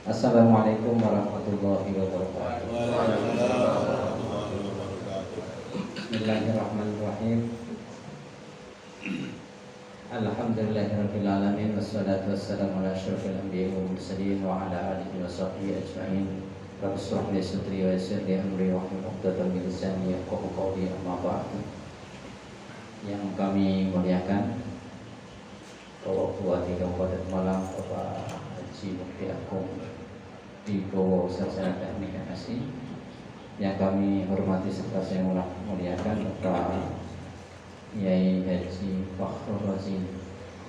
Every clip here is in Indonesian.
Assalamualaikum warahmatullahi wabarakatuh. Bismillahirrahmanirrahim. Alhamdulillahirabbil alamin wassalatu wassalamu ala asyrofil anbiya'i wal mursalin wa ala alihi wa sahbihi ajma'in. Rabbi shrah li sadri wa yassir li amri wahlul 'uqdatam min lisani yafqahu qawli, amma ba'du. Yang kami muliakan Bapak Bupati Kabupaten Malang, Bapak Haji Mukti Agung di Bowo Sarjana Teknik MSI, yang kami hormati serta saya muliakan Bapak Yai Haji Fakhrul Razi,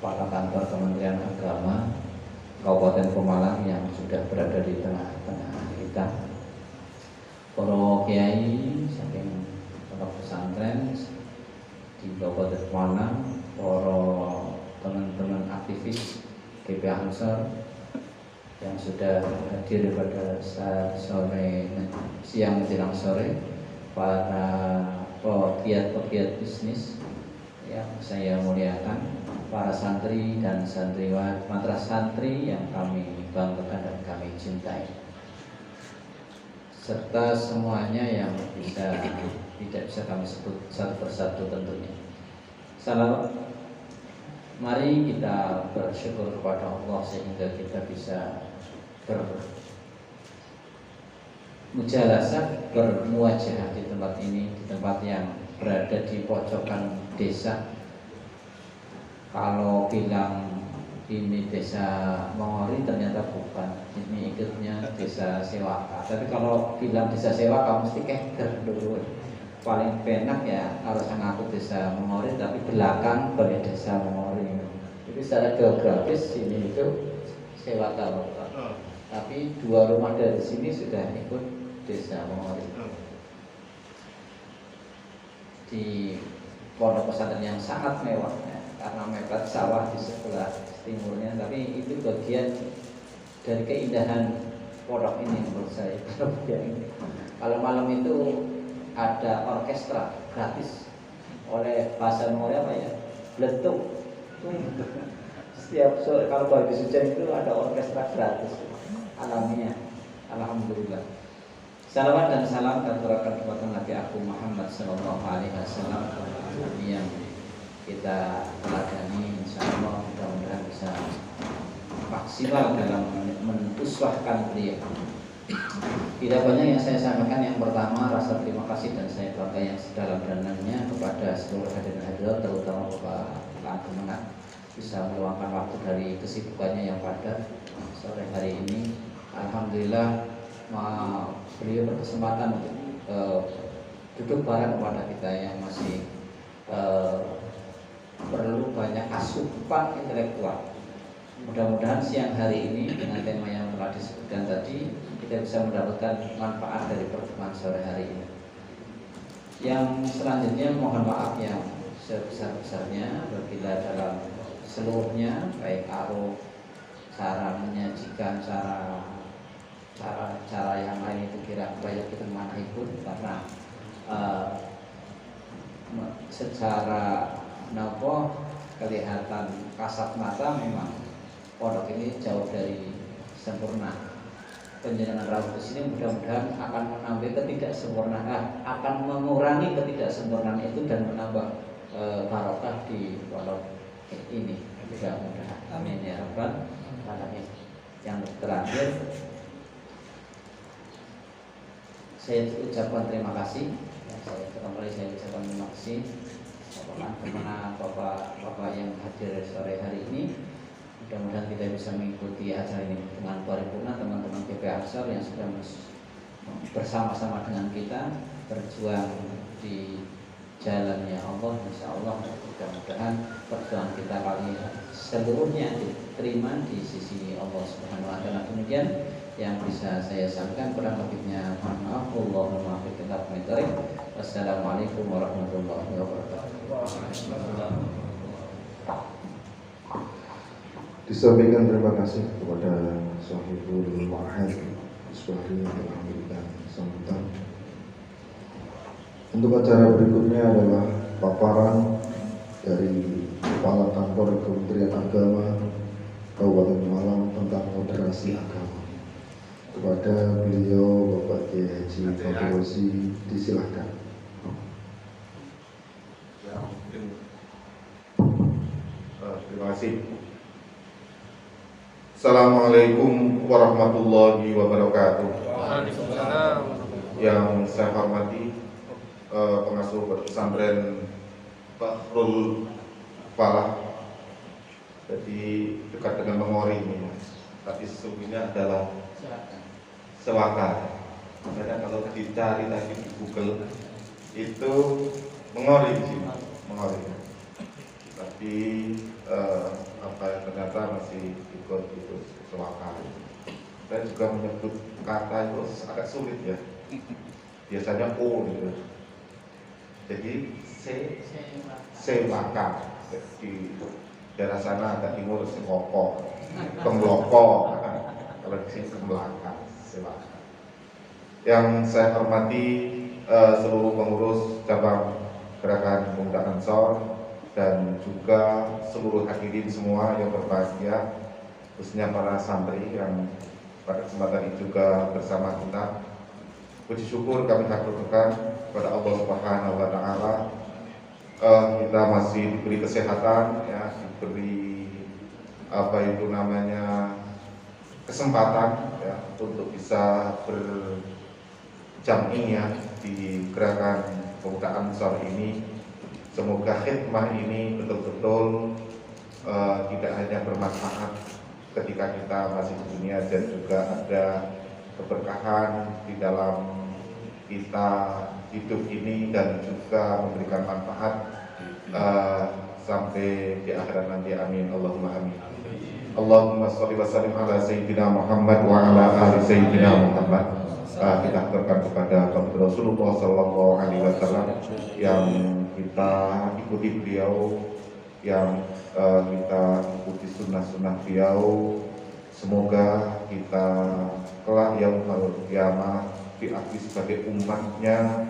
Kepala Kantor Kementerian Agama Kabupaten Pemalang yang sudah berada di tengah-tengah kita, para kiai saking pondok pesantren di Kabupaten Pemalang, para teman-teman aktivis GP Ansor yang sudah hadir pada saat sore, siang menjelang sore, para pegiat-pegiat bisnis yang saya muliakan, para santri dan santriwan, madrasah santri yang kami banggakan dan kami cintai, serta semuanya yang tidak bisa kami sebut satu persatu tentunya. Salam. Mari kita bersyukur kepada Allah sehingga kita bisa bermujalasah, bermuajah di tempat ini, di tempat yang berada di pojokan desa. Kalau bilang ini desa Mongori ternyata bukan, ini ikutnya desa Sewaka. Tapi kalau bilang desa Sewaka mesti keker dulu. Paling penak ya harus ngaku desa Mongori, tapi belakang dari desa Mongori. Jadi secara geografis sini itu Sewaka, tapi 2 rumah dari sini sudah ikut desa Mongori. Di pondok pesantren yang sangat mewah ya, karena mepet sawah di sebelah timurnya, tapi itu bagian dari keindahan pondok ini menurut saya. Kalau malam itu ada orkestra gratis oleh bahasa Mongoli apa ya, blentung. Setiap sore kalau habis hujan itu ada orkestra gratis alamiah. Alhamdulillah. Salawat dan salam tercurahkan kepada Nabi Agung Muhammad Sallallahu Alaihi Wasallam yang kita teladani. Insyaallah mudah-mudahan bisa maksimal dalam menuswahkan beliau. Tidak banyak yang saya sampaikan. Yang pertama, rasa terima kasih dan saya bangga yang sedalam-dalamnya kepada seluruh hadirin hadirat, terutama Bapak Kemenang, bisa meluangkan waktu dari kesibukannya yang padat sore hari ini. Alhamdulillah beliau berkesempatan untuk duduk bareng kepada kita yang masih perlu banyak asupan intelektual. Mudah-mudahan siang hari ini dengan tema yang telah disebutkan tadi kita bisa mendapatkan manfaat dari pertemuan sore hari ini. Yang selanjutnya mohon maaf yang sebesar-besarnya apabila dalam seluruhnya, baik arus, cara menyajikan, cara yang lain itu kira banyak kita maknai pun, karena secara kelihatan kasat mata memang pondok ini jauh dari sempurna. Penjenengan rawuh di sini mudah-mudahan akan menambah ketidaksempurnaan, akan mengurangi ketidaksempurnaan itu dan menambah barokah di pondok ini. Mudah-mudahan. Amin ya rabbal alamin. Yang terakhir, saya ucapkan terima kasih. Saya ucapkan terima kasih kepada bapak yang hadir sore hari ini. Mudah-mudahan kita bisa mengikuti acara ini dengan paripurna. Teman-teman GP Ansor yang sudah bersama-sama dengan kita berjuang di jalannya Allah, insya Allah mudah-mudahan perjuangan kita kali seluruhnya diterima di sisi Allah Subhanahu wa taala. Demikian yang bisa saya sampaikan, kurang lebihnya mohon maaf. Allahumma kita komentari. Wassalamualaikum warahmatullahi wabarakatuh. Disampaikan terima kasih kepada Sohibul Ma'had Iswahri yang telah memberikan sambutan. Untuk acara berikutnya adalah paparan dari Kepala Kantor Kementerian Agama Kabupaten Malang tentang moderasi agama. Kepada beliau Bapak Kiai Haji Fadil disilahkan. Ya, mungkin. Terima kasih. Assalamualaikum warahmatullahi wabarakatuh. Waalaikumsalam. Yang saya hormati pengasuh pesantren Fahrul Falah, jadi dekat dengan Mengori ini, tapi sesungguhnya adalah Sewaka. Karena kalau dicari tadi di Google itu Mengori di sini, Mengori. Tapi apa yang ternyata masih ikut itu Sewaka. Saya juga menyebut kata itu agak sulit ya. Biasanya O gitu. Jadi Sewaka di daerah sana agak timur Sekoko, Kemloko. Kalau di sini Kemlaka, Sewaka. Yang saya hormati seluruh pengurus cabang Gerakan Pemuda Ansor dan juga seluruh hadirin semua yang berbahagia, khususnya para santri yang pada kesempatan ini juga bersama kita. Puji syukur kami haturkan kepada Allah Subhanahu wa Ta'ala. Kita masih diberi kesehatan, ya, diberi apa itu namanya kesempatan, ya, untuk bisa berjam'iyah di Gerakan Pemuda Ansor ini. Semoga khidmah ini betul-betul tidak hanya bermanfaat ketika kita masih di dunia, dan juga ada keberkahan di dalam kita hidup ini, dan juga memberikan manfaat sampai di akhirat nanti. Amin, Allahumma amin. Allahumma sholli wa sallim ala sayyidina Muhammad wa ala ali sayyidina Muhammad. Kita aturkan kepada Bapak Rasulullah sallallahu alaihi wasallam yang kita ikuti beliau, yang kita ikuti sunnah-sunnah beliau. Semoga kita kelak yaumul qiyamah diakui sebagai umatnya,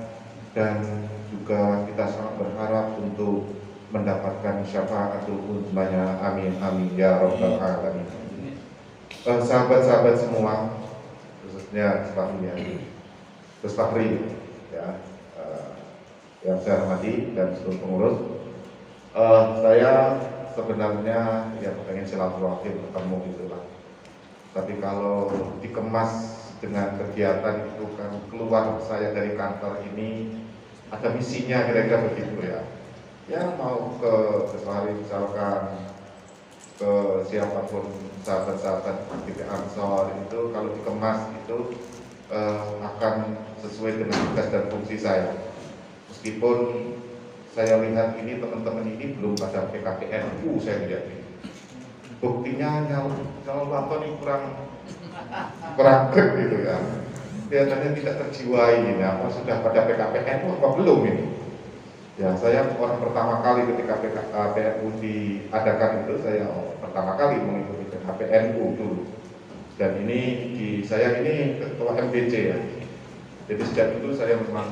dan juga kita sangat berharap untuk mendapatkan syafaatul uzmanya. Amin amin ya rabbal alamin. Sahabat-sahabat semua, khususnya Gus Fahri, ya, yang saya hormati dan seluruh pengurus. Saya sebenarnya ya pengen silaturahim ketemu gitulah. Tapi kalau dikemas dengan kegiatan itu kan, keluar saya dari kantor ini ada misinya, kira-kira begitu ya. Ya mau ke Fahri misalkan, ke siapapun sahabat-sahabat di Ansor itu, kalau dikemas itu akan sesuai dengan tugas dan fungsi saya. Meskipun saya lihat ini teman-teman ini belum pada PKPNU, saya lihat ini. Buktinya kalau lapor ini kurang gitu ya. Kelihatannya tidak terjiwai ini. Apa sudah pada PKPNU apa belum ini? Ya, saya orang pertama kali ketika PKPNU diadakan itu, saya pertama kali mengikuti PKPNU dulu. Dan ini saya ini ketua MBC ya. Jadi sejak itu saya memang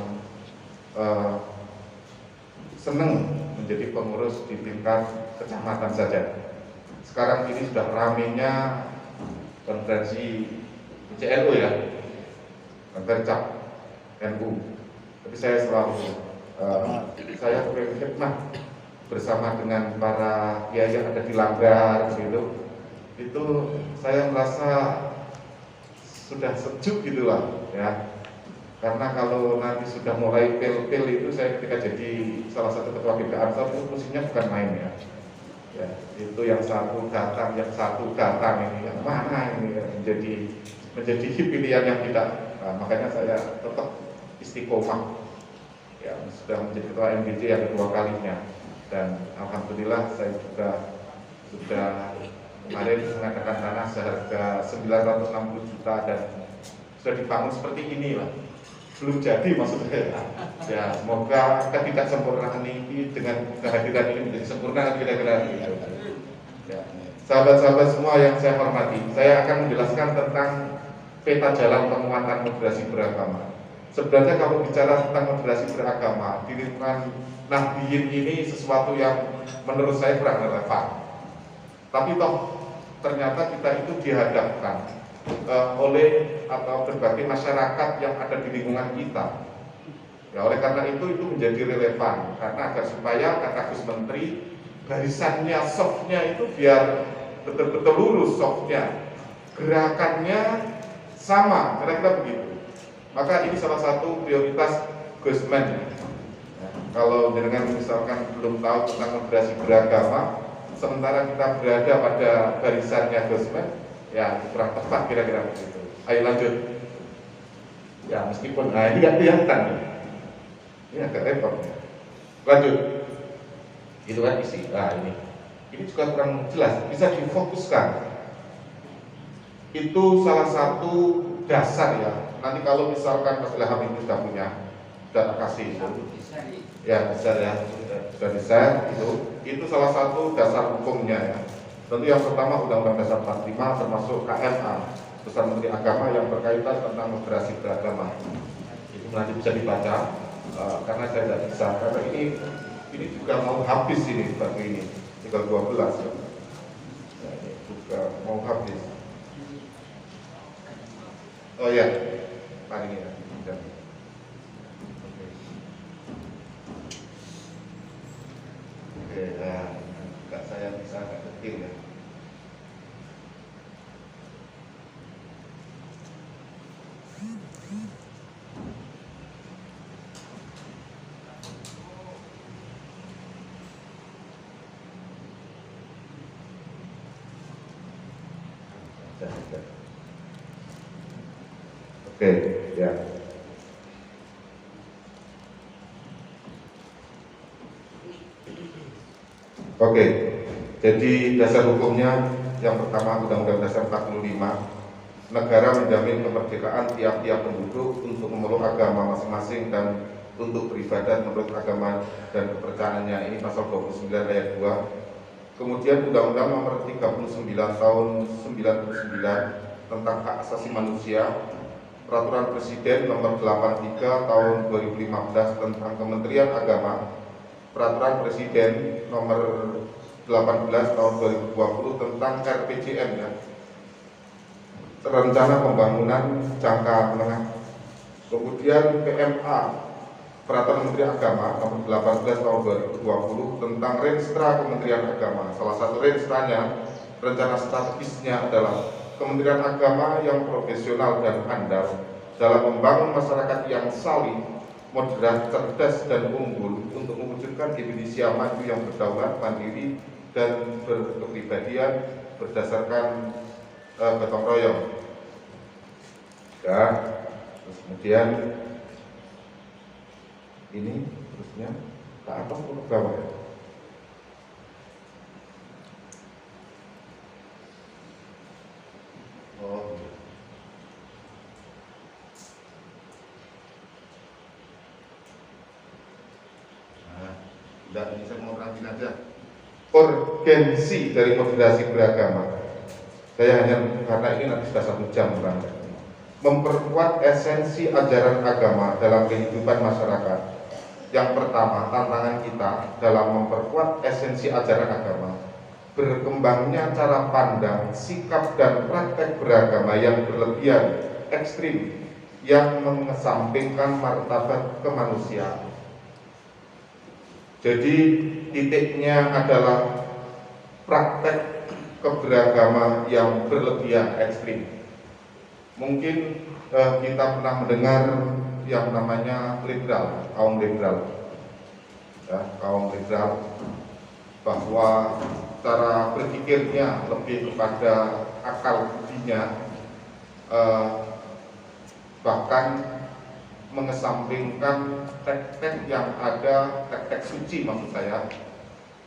senang menjadi pengurus di tingkat kecamatan saja. Sekarang ini sudah ramenya konferensi CNU ya, konferensi NU. Tapi saya selalu saya berkhidmat bersama dengan para kiai yang ada di Langgar gitu. Itu saya merasa sudah sejuk gitulah ya. Karena kalau nanti sudah mulai pil-pil itu, saya ketika jadi salah satu ketua GP Ansor itu posisinya bukan main ya. Ya, itu yang satu datang, yang satu datang, ini yang mana ini ya, menjadi pilihan yang tidak. Nah, makanya saya tetap istiqomah. Ya, sudah menjadi ketua MBC yang kedua kalinya, dan alhamdulillah saya juga sudah kemarin mengadakan tanah seharga 960 juta dan sudah dibangun seperti inilah. Belum jadi maksudnya. Ya, semoga ketidaksempurnaan ini dengan kehadiran ini menjadi sempurna, kira-kira gitu. Ya. Sahabat-sahabat semua yang saya hormati, saya akan menjelaskan tentang peta jalan penguatan moderasi beragama. Sebenarnya kalau bicara tentang moderasi beragama di lingkungan Nahdliyin ini sesuatu yang menurut saya kurang relevan. Tapi toh ternyata kita itu dihadapkan oleh atau berbagai masyarakat yang ada di lingkungan kita. Ya, oleh karena itu menjadi relevan karena agar supaya kata Gus Menteri barisannya, softnya itu biar betul-betul lurus softnya, gerakannya sama, kira-kira begitu. Maka ini salah satu prioritas Gus Men. Ya, kalau dengan misalkan belum tahu tentang moderasi beragama, sementara kita berada pada barisannya Gus Men, ya kurang tepat kira-kira begitu. Ayo lanjut. Ya meskipun ini nggak kelihatan. Ini agak repot. Lanjut. Itu kan isi. Nah ini juga kurang jelas. Bisa difokuskan. Itu salah satu dasar ya. Nanti kalau misalkan Mas Ilham itu sudah punya, sudah kasih itu. Ya bisa ya, sudah bisa itu salah satu dasar hukumnya ya. Tentu yang pertama Undang-Undang Dasar 45 termasuk KMA Besar Menteri Agama yang berkaitan tentang moderasi beragama. Itu nanti bisa dibaca. Karena saya tidak bisa, karena ini juga mau habis ini bagi ini tinggal 12 ya. Nah, ini juga mau habis. Oh ya, ini ya. Oke, nah, enggak saya bisa agak kecil ya. Oke, ya. Oke, jadi dasar hukumnya yang pertama Undang-Undang Dasar 45, negara menjamin kemerdekaan tiap-tiap penduduk untuk memeluk agama masing-masing dan untuk beribadah menurut agama dan kepercayaannya. Ini pasal 29 ayat 2. Kemudian Undang-Undang Nomor 39 Tahun 99 tentang Hak Asasi Manusia, Peraturan Presiden Nomor 83 Tahun 2015 tentang Kementerian Agama, Peraturan Presiden Nomor 18 Tahun 2020 tentang RPJM ya, Rencana Pembangunan Jangka Menengah. Kemudian PMA, Peraturan Menteri Agama Nomor 18 Tahun 2020 tentang Renstra Kementerian Agama. Salah satu renstranya, rencana strategisnya adalah Kementerian Agama yang profesional dan handal dalam membangun masyarakat yang salih, moderat, cerdas, dan unggul untuk mewujudkan Indonesia maju yang berdaulat, mandiri, dan berkepribadian berdasarkan gotong royong. Ya, terus kemudian ini terusnya ke atas atau ke bawah ya? Oh. Nah, tidak, ini saya mau rangkin aja. Urgensi dari moderasi beragama. Saya hanya karena ini nanti sudah 1 jam berangkat. Memperkuat esensi ajaran agama dalam kehidupan masyarakat. Yang pertama, tantangan kita dalam memperkuat esensi ajaran agama, berkembangnya cara pandang, sikap, dan praktek beragama yang berlebihan, ekstrim, yang mengesampingkan martabat kemanusiaan. Jadi titiknya adalah praktek keberagaman yang berlebihan, ekstrim. Mungkin kita pernah mendengar yang namanya liberal, kaum liberal, ya, kaum liberal, bahwa cara berpikirnya lebih kepada akal budinya, bahkan mengesampingkan teks-teks yang ada, teks-teks suci maksud saya,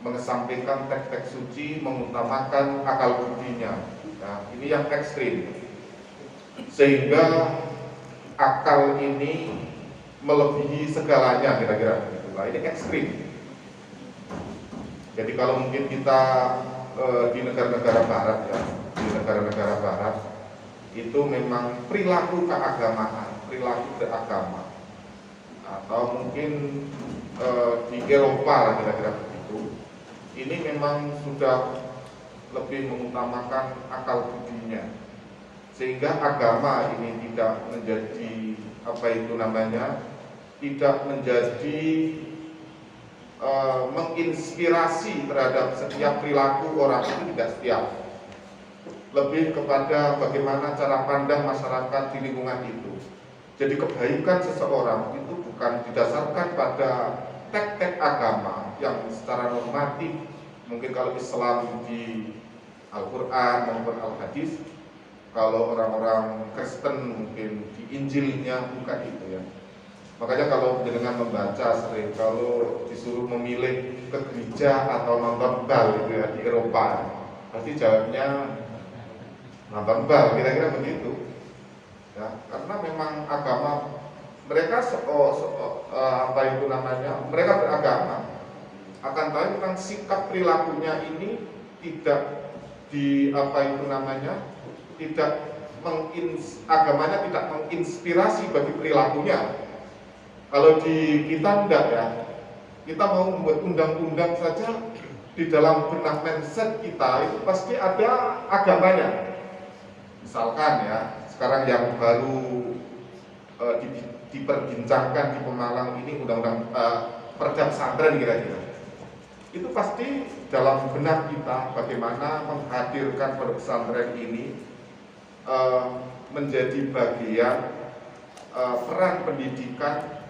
mengesampingkan teks-teks suci, mengutamakan akal budinya. Nah, ini yang ekstrim, sehingga akal ini melebihi segalanya, kira-kira begitu. Nah, ini ekstrim. Jadi kalau mungkin kita di negara-negara barat ya, di negara-negara barat itu memang perilaku keagamaan, perilaku beragama, atau mungkin di Eropa kira-kira begitu, ini memang sudah lebih mengutamakan akal budinya. sehingga agama ini tidak menjadi tidak menjadi menginspirasi terhadap setiap perilaku orang itu, tidak setiap, lebih kepada bagaimana cara pandang masyarakat di lingkungan itu. Jadi kebaikan seseorang itu bukan didasarkan pada tek-tek agama yang secara normatif, mungkin kalau Islam di Al-Quran maupun Al-Hadis, kalau orang-orang Kristen mungkin di Injilnya, bukan itu ya. Makanya kalau dengan membaca sering, kalau disuruh memilih ke gereja atau nonton bal gitu ya, di Eropa, pasti jawabnya nonton bal, kira-kira begitu ya, karena memang agama mereka mereka beragama, akan tahu tentang sikap perilakunya ini tidak agamanya tidak menginspirasi bagi perilakunya. Kalau di kita enggak ya, kita mau membuat undang-undang saja, di dalam benak mindset kita itu pasti ada agamanya. Misalkan ya, sekarang yang baru diperbincangkan di Pemalang ini undang-undang perda pesantren kira-kira. Itu pasti dalam benak kita bagaimana menghadirkan pondok pesantren ini menjadi bagian peran pendidikan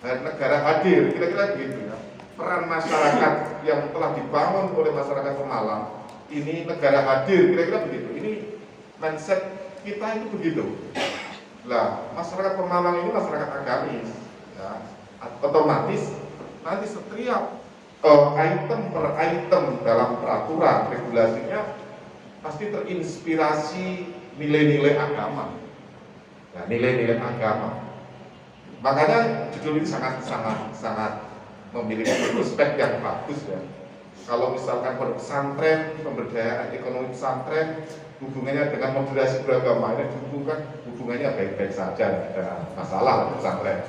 dan negara hadir, kira-kira begitu ya. Peran masyarakat yang telah dibangun oleh masyarakat Pemalang ini negara hadir, kira-kira begitu. Ini mindset kita itu begitu. Lah, masyarakat Pemalang ini masyarakat agamis, ya. Otomatis nanti setiap item per item dalam peraturan regulasinya pasti terinspirasi nilai-nilai agama. Ya, nilai-nilai agama. Makanya judul ini sangat memiliki prospek yang bagus ya. Kalau misalkan pondok pesantren, pemberdayaan ekonomi pesantren, hubungannya dengan moderasi beragama ini hubungannya baik-baik saja, tidak ada masalah pesantren.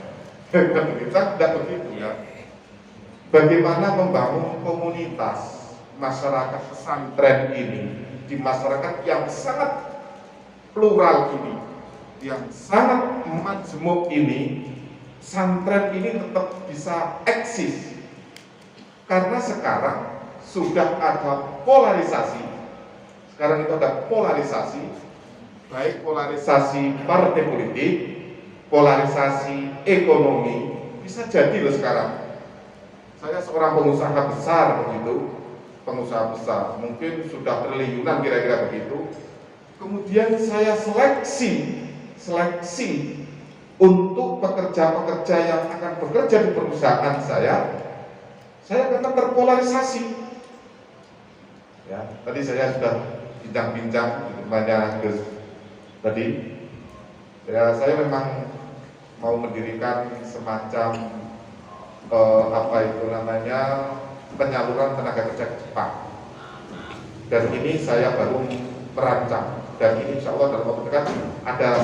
Kita tidak begitu ya. Bagaimana membangun komunitas masyarakat pesantren ini di masyarakat yang sangat plural ini, yang sangat majemuk ini, pesantren ini tetap bisa eksis. Karena sekarang sudah ada polarisasi. Sekarang itu ada polarisasi, baik polarisasi partai politik, polarisasi ekonomi, bisa jadi loh sekarang. Saya seorang pengusaha besar begitu, pengusaha besar, mungkin sudah triliunan kira-kira begitu. Kemudian saya seleksi untuk pekerja-pekerja yang akan bekerja di perusahaan saya karena terpolarisasi. Ya, tadi saya sudah bincang-bincang banyak Gus tadi. Ya, saya memang mau mendirikan semacam penyaluran tenaga kerja Jepang, dan ini saya baru merancang, dan ini insya Allah dalam waktu dekat ada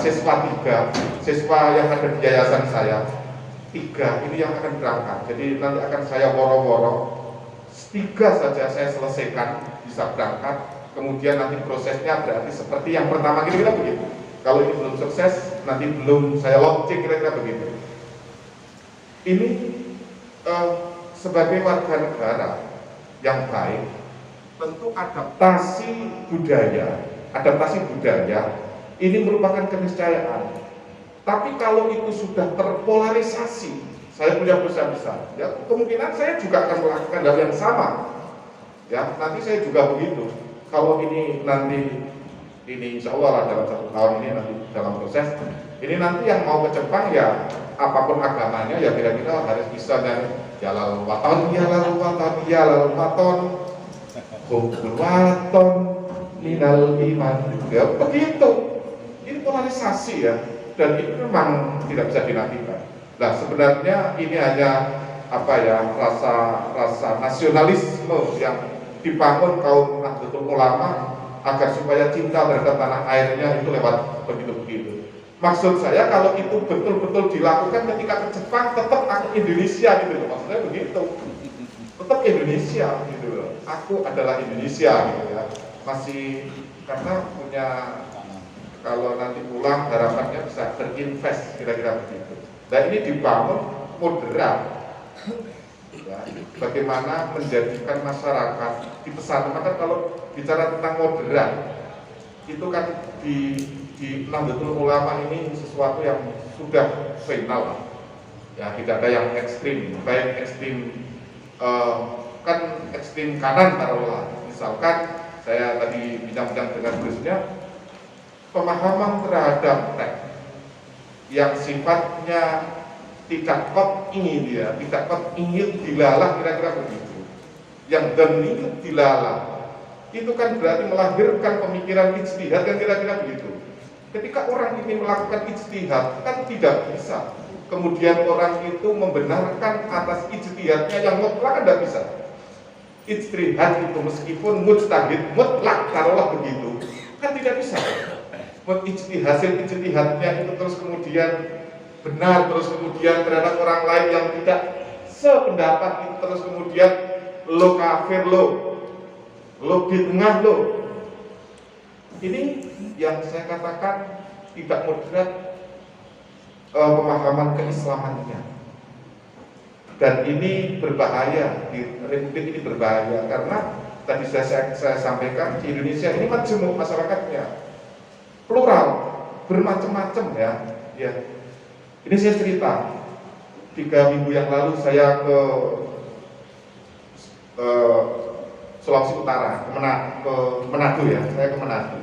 siswa yang ada di yayasan saya 3 ini yang akan berangkat. Jadi nanti akan saya woro-woro 3 saja saya selesaikan bisa berangkat, kemudian nanti prosesnya berarti seperti yang pertama kira-kira begitu. Kalau ini belum sukses, nanti belum saya launching, kira-kira begitu. Ini sebagai warga negara yang baik, tentu adaptasi budaya ini merupakan keniscayaan. Tapi kalau itu sudah terpolarisasi, saya punya perusahaan besar, ya kemungkinan saya juga akan melakukan hal yang sama. Ya, nanti saya juga begitu. Kalau ini nanti insya Allah dalam 1 tahun ini nanti dalam proses ini nanti yang mau ke Jepang ya apapun agamanya ya kira-kira harus bisa dan jalal waton hubbul waton minal iman, ya begitu. Ini polarisasi ya, dan itu memang tidak bisa dinafikan. Nah sebenarnya ini hanya rasa nasionalisme yang dibangun kaum Nahdlatul Ulama agar supaya cinta terhadap tanah airnya itu lewat begitu-begitu. Maksud saya kalau itu betul-betul dilakukan ketika ke Jepang, tetap aku Indonesia gitu loh. Maksudnya begitu. Tetap Indonesia gitu loh. Aku adalah Indonesia gitu ya. Masih karena punya kalau nanti pulang harapannya bisa berinvest, kira-kira begitu. Dan ini dibangun moderat, ya, bagaimana menjadikan masyarakat di pesantren. Maka kalau bicara tentang moderat, itu kan di Nahdlatul Ulama ini sesuatu yang sudah final, ya, tidak ada yang ekstrim, baik ekstrim kan ekstrim kanan taruhlah. Misalkan saya tadi bincang-bincang dengan Gusnya, pemahaman terhadap teks yang sifatnya tidak ingin dia, tidak ingin dilalah, kira-kira begitu. Yang demi dilalah itu kan berarti melahirkan pemikiran ijtihad, kan kira-kira begitu. Ketika orang ingin melakukan ijtihad kan tidak bisa kemudian orang itu membenarkan atas ijtihadnya yang mutlak, kan tidak bisa. Ijtihad itu meskipun mujtahid mutlak, taruhlah begitu, kan tidak bisa. Hasil ijtihadnya itu terus kemudian benar, terus kemudian terhadap orang lain yang tidak sependapat itu terus kemudian lo kafir, lo bid'ah lo. Ini yang saya katakan tidak moderat pemahaman keislamannya. Dan ini berbahaya, di Republik ini berbahaya karena tadi saya sampaikan di Indonesia ini majemuk masyarakatnya, plural, bermacam-macam, ya. Ini saya cerita 3 minggu yang lalu saya ke Sulawesi Utara, ke Manado, ya. Saya ke Manado.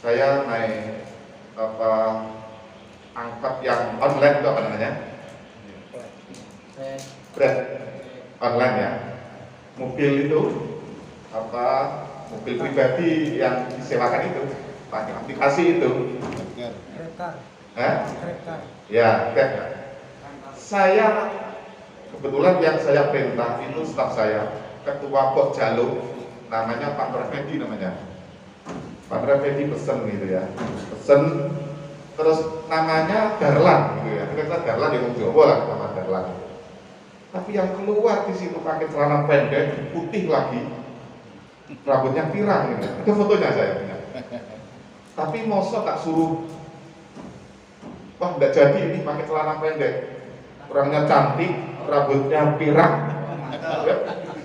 Saya naik angkot yang online, itu apa namanya? Grab online, ya. Mobil itu mobil pribadi yang disewakan itu pakai aplikasi itu. Ya, Grab. Saya kebetulan yang saya perintah itu staf saya, ketua Pok Jaluk, namanya Pak Prefedi namanya. Pak Prefedi pesen gitu, ya. Pesen terus namanya Darlan gitu, ya. Kita Darlan yang Jawa lah, nama Darlan. Tapi yang keluar di situ pakai celana pendek, putih lagi, rambutnya pirang gitu. Ada fotonya saya punya. Tapi mosok tak suruh, wah enggak jadi ini pakai celana pendek. Orangnya cantik, rambutnya pirang, ya,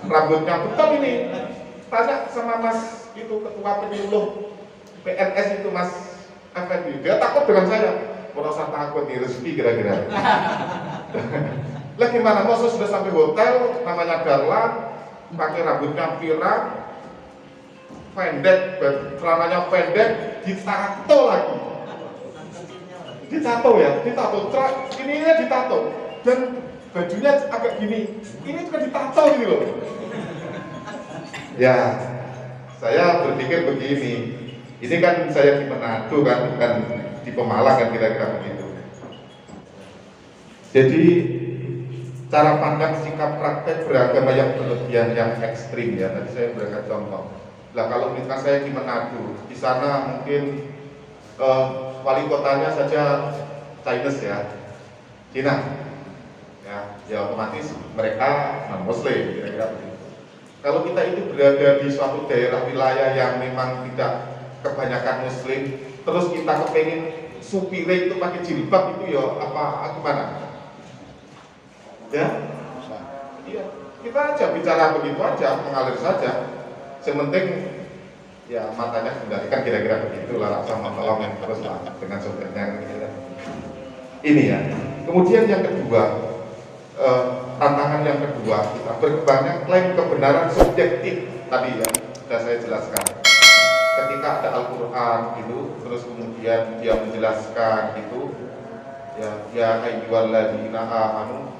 rambutnya betul ini. Tanya sama Mas itu ketua penyuluh PNS itu, Mas Effendi, dia takut dengan saya. Merasa takut nih, rezeki kira-kira. Lah gimana, masa sudah sampai hotel, namanya Darlan, pakai rambutnya pirang, pendek, celananya pendek, ditato lagi. Ditato, ya, ditato, ininya ditato, dan bajunya agak gini, ini juga ditato gitu loh. Ya, saya berpikir begini, ini kan saya di Manado kan, bukan di Pemalang kan, kira-kira begitu. Jadi cara pandang sikap praktek beragama yang berlebihan, yang ekstrim, ya. Tadi saya berikan contoh. Lah kalau misalkan saya di Manado, di sana mungkin wali kotanya saja Chinese, ya, Cina, ya otomatis mereka non Muslim, kira-kira begitu. Kalau kita itu berada di suatu daerah wilayah yang memang tidak kebanyakan Muslim, terus kita kepengen supirnya itu pakai jilbab, itu ya apa gimana? Ya, iya, kita aja bicara begitu aja, mengalir saja. Sementing ya matanya kendalikan, kira-kira begitu lah, sama tolong yang terus lah dengan sopirnya. Ini ya. Kemudian yang kedua, tantangan yang kedua, kita berkembangnya klaim kebenaran subjektif tadi, ya, sudah saya jelaskan. Ketika ada Al-Quran itu, terus kemudian dia menjelaskan itu, ya ayyuhalladzina amanu,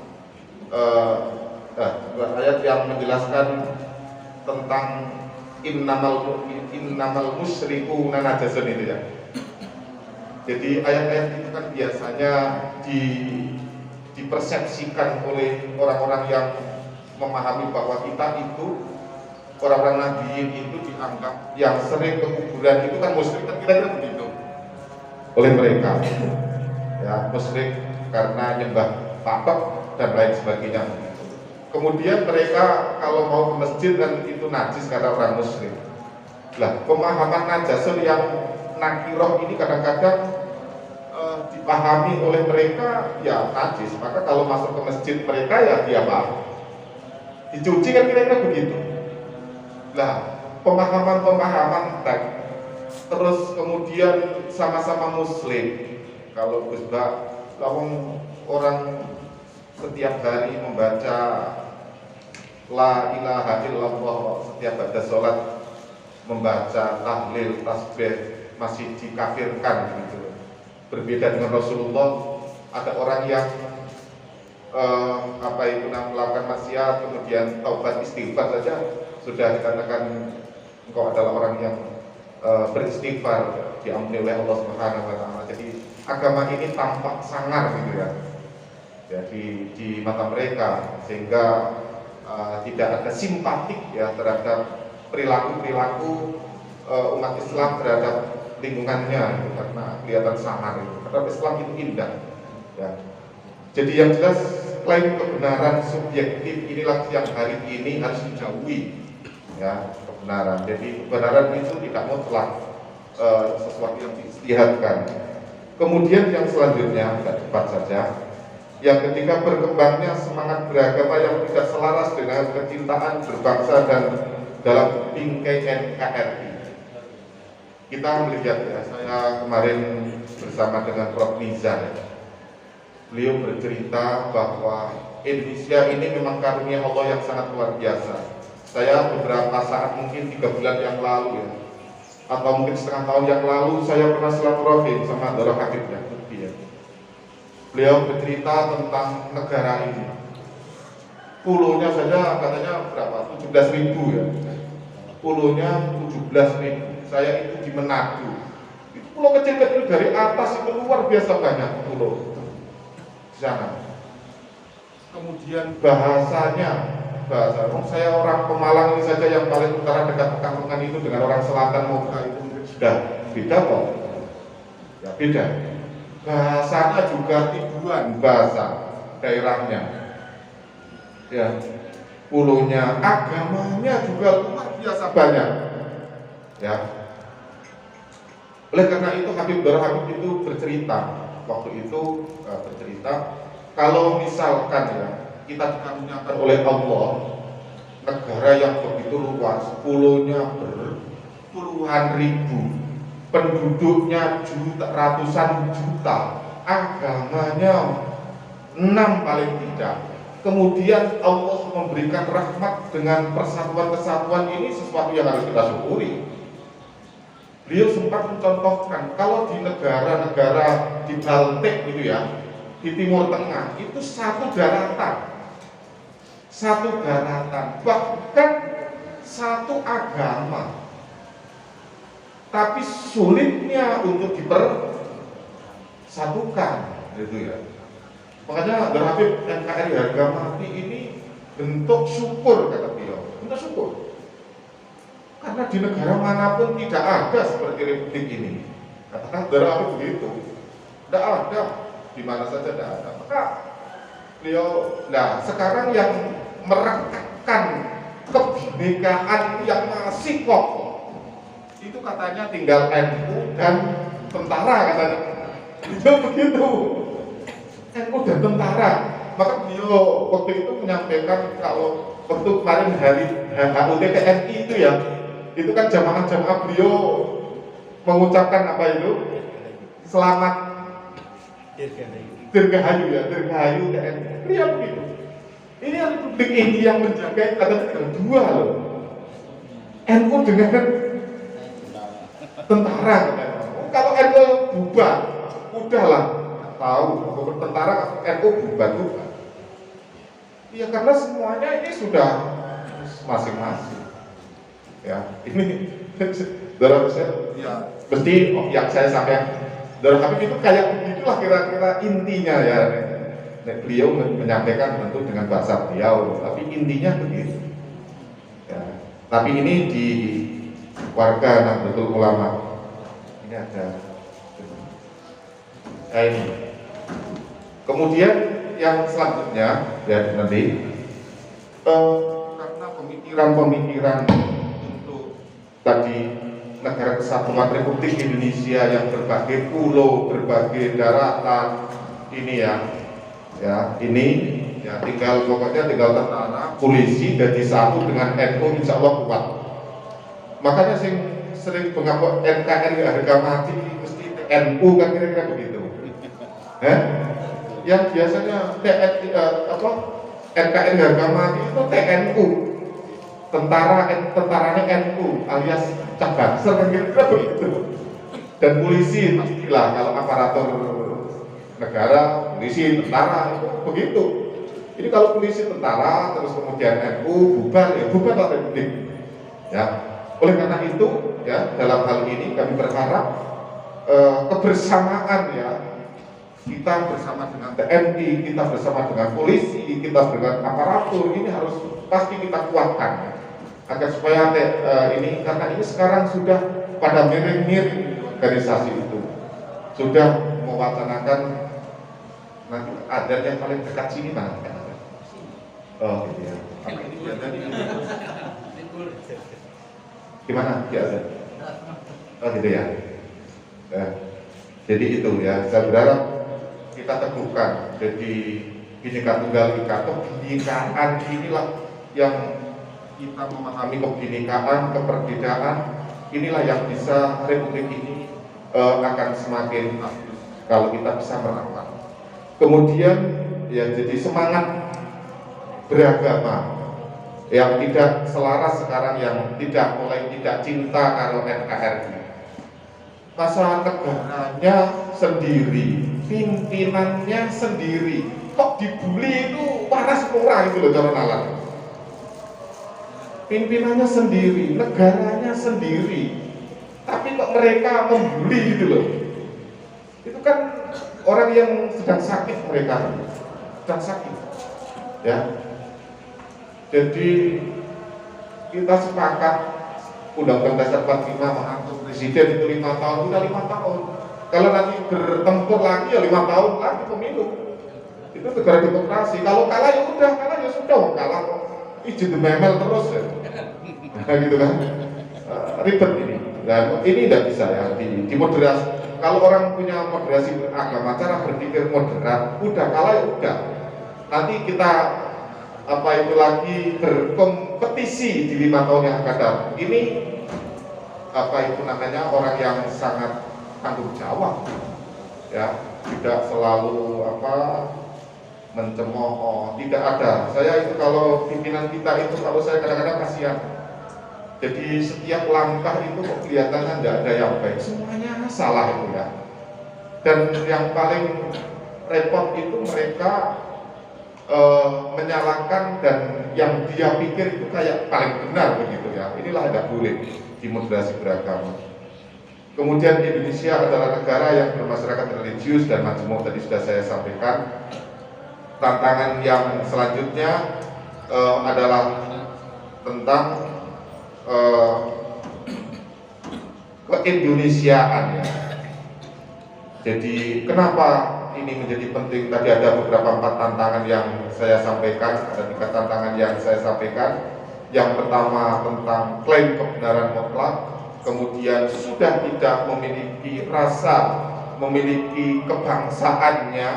ayat yang menjelaskan tentang innamal musyrikuna najasun itu, ya. Jadi ayat-ayat itu kan biasanya dipersepsikan oleh orang-orang yang memahami bahwa kita itu, orang-orang nabiin itu dianggap yang sering ke kuburan itu kan musyrik, kan kira-kira begitu oleh mereka, ya, musyrik karena nyembah patok dan lain sebagainya. Kemudian mereka kalau mau ke masjid kan itu najis kata orang musyrik. Lah pemahaman najasul yang nakiroh ini kadang-kadang dipahami oleh mereka ya najis, maka kalau masuk ke masjid mereka ya dia paham dicuci kan kira-kira begitu. Nah, pemahaman teks terus kemudian sama-sama muslim. Kalau Gus Bak lawang orang setiap hari membaca la ilaha illallah, setiap baca sholat membaca tahlil tasbih masih dikafirkan gitu. Berbeda dengan Rasulullah, ada orang yang melakukan maksiat kemudian taubat istighfar saja sudah dikatakan engkau adalah orang yang beristighfar, diampuni oleh Allah Subhanahu wa taala. Jadi agama ini tampak sangar gitu ya. Jadi di mata mereka, sehingga tidak ada simpatik ya terhadap perilaku umat Islam terhadap lingkungannya gitu, karena kelihatan sangar itu. Karena Islam itu indah ya. Jadi yang jelas klaim kebenaran subjektif inilah yang hari ini harus dijauhi ya, kebenaran. Jadi kebenaran itu tidak mutlak, sesuatu yang diistihadkan. Kemudian yang selanjutnya tidak cepat saja, yang ketiga berkembangnya semangat beragama yang tidak selaras dengan kecintaan berbangsa dan dalam bingkai NKRI. Kita melihat ya, saya kemarin bersama dengan Prof. Nizar ya. Beliau bercerita bahwa Indonesia ini memang karunia Allah yang sangat luar biasa. Saya beberapa saat, mungkin 3 bulan yang lalu ya, atau mungkin setengah tahun yang lalu, saya pernah silaturahim sama Dara Habib ya, beliau bercerita tentang negara ini. Pulau-nya saja katanya berapa? 17.000 ya. Pulau-nya 17.000. Saya itu di Manado. Itu pulau kecil-kecil dari atas itu luar biasa banyak pulau di sana. Kemudian bahasanya, saya orang Pemalang ini saja yang paling utara dekat Pekalongan itu dengan orang selatan Moka itu sudah beda kok. Ya beda. Bahasanya juga Tibuan bahasa daerahnya. Ya. Pulaunya, agamanya juga luar biasa banyak. Ya. Oleh karena itu Habib Dara Habib itu bercerita waktu itu kalau misalkan ya kita dikaruniakan oleh Allah negara yang begitu luas, pulaunya berpuluhan ribu, penduduknya ratusan juta, agamanya 6 paling tidak. Kemudian Allah memberikan rahmat dengan persatuan kesatuan ini, sesuatu yang harus kita syukuri. Beliau sempat mencontohkan kalau di negara-negara di Baltik gitu ya, di Timur Tengah itu satu daratan, bahkan satu agama, tapi sulitnya untuk dipersatukan gitu ya. Makanya Dara Habib NKRI harga mati ini bentuk syukur, kata beliau, bentuk syukur. Karena di negara manapun tidak ada seperti republik ini. Katakan Dara Habib begitu, tidak ada, di mana saja tidak ada. Maka beliau, nah sekarang yang merekatkan kebinekaan yang masih kokoh itu katanya tinggal NU dan tentara, katanya. Itu begitu, NU dan tentara. Maka beliau waktu itu menyampaikan kalau waktu kemarin hari HUT TNI itu ya, itu kan jamaah-jamaah beliau mengucapkan apa itu? Selamat Dirgahayu ya, Dirgahayu TNI. Beliau begitu. Ini republik ini yang menjaga ada dua loh. NU dengan tentara katanya. Kalau NU bubar, udahlah tahu tentara NU bubar. Iya, karena semuanya ini sudah masing-masing. Ya, ini Dara saya ya mesti yang saya sampaikan. Dara Habib itu kayak begitulah kira-kira intinya ya. Beliau menyampaikan tentu dengan bahasa beliau, tapi intinya begitu. Ya. Tapi ini di warga Nahdlatul Ulama ini ada. Nah ini. Kemudian yang selanjutnya ya nanti karena pemikiran untuk tadi negara kesatuan Republik Indonesia yang berbagai pulau, berbagai daratan ini ini pokoknya tinggal tentara, polisi jadi satu dengan NU, insya Allah kuat. Makanya sering mengapa NKRI harga mati mesti NU kan kira-kira begitu. Yang biasanya NKRI harga mati itu TNU, tentaranya NU alias Cakbanser kan kira-kira begitu. Dan polisi pastilah kalau aparatur negara, polisi, tentara itu begitu. Ini kalau polisi, tentara, terus kemudian NU bubarlah Republik. Ya, oleh karena itu dalam hal ini kami berharap kebersamaan kita bersama dengan TNI, kita bersama dengan polisi, kita dengan aparatur ini harus pasti kita kuatkan agar supaya ini, karena ini sekarang sudah pada miring-miring organisasi itu sudah mewacanakan nanti adat yang paling dekat sini mana? Oh gitu ya. Gimana? Ya ada. Oh gitu ya. Jadi itu saya berharap kita teguhkan. Jadi Bhinneka Tunggal Ika, kebinekaan inilah yang kita memahami kebinekaan, keperbedaan. Inilah yang bisa Republik ini akan semakin bagus kalau kita bisa merawat. Kemudian jadi semangat beragama yang tidak selaras sekarang, yang mulai tidak cinta karo NKRI. Masalah negaranya sendiri, pimpinannya sendiri, kok dibully itu panas murah itu loh cara nalar. Pimpinannya sendiri, negaranya sendiri, tapi kok mereka membuli gitu loh. Itu kan orang yang sedang sakit, mereka sedang sakit Jadi kita sepakat Undang-Undang Dasar 45 mengatur presiden itu 5 tahun, sudah 5 tahun. Kalau nanti bertempur lagi 5 tahun lagi pemilu. Itu negara demokrasi. Kalau kalah ya udah, kalah izin memel terus gitu kan. Ribet ini. Nah, ini tidak bisa dimoderasi. Kalau orang punya moderasi agama, cara berpikir moderat, udah kalah ya udah. Nanti kita lagi berkompetisi di 5 tahun yang akan datang. Ini orang yang sangat tanggung jawab, tidak selalu mencemooh, tidak ada. Saya itu kalau pimpinan kita itu, kalau saya kadang-kadang kasihan. Jadi setiap langkah itu kok kelihatannya tidak ada yang baik, semuanya salah itu Dan yang paling repot itu mereka menyalahkan dan yang dia pikir itu kayak paling benar begitu Inilah ada boleh di moderasi beragama. Kemudian Indonesia adalah negara yang bermasyarakat religius dan majmuk, tadi sudah saya sampaikan. Tantangan yang selanjutnya adalah tentang keindonesiaan Jadi kenapa ini menjadi penting? Tadi ada beberapa 4 tantangan yang saya sampaikan, ada 3 tantangan yang saya sampaikan. Yang pertama tentang klaim kebenaran mutlak, kemudian sudah tidak memiliki rasa, memiliki kebangsaannya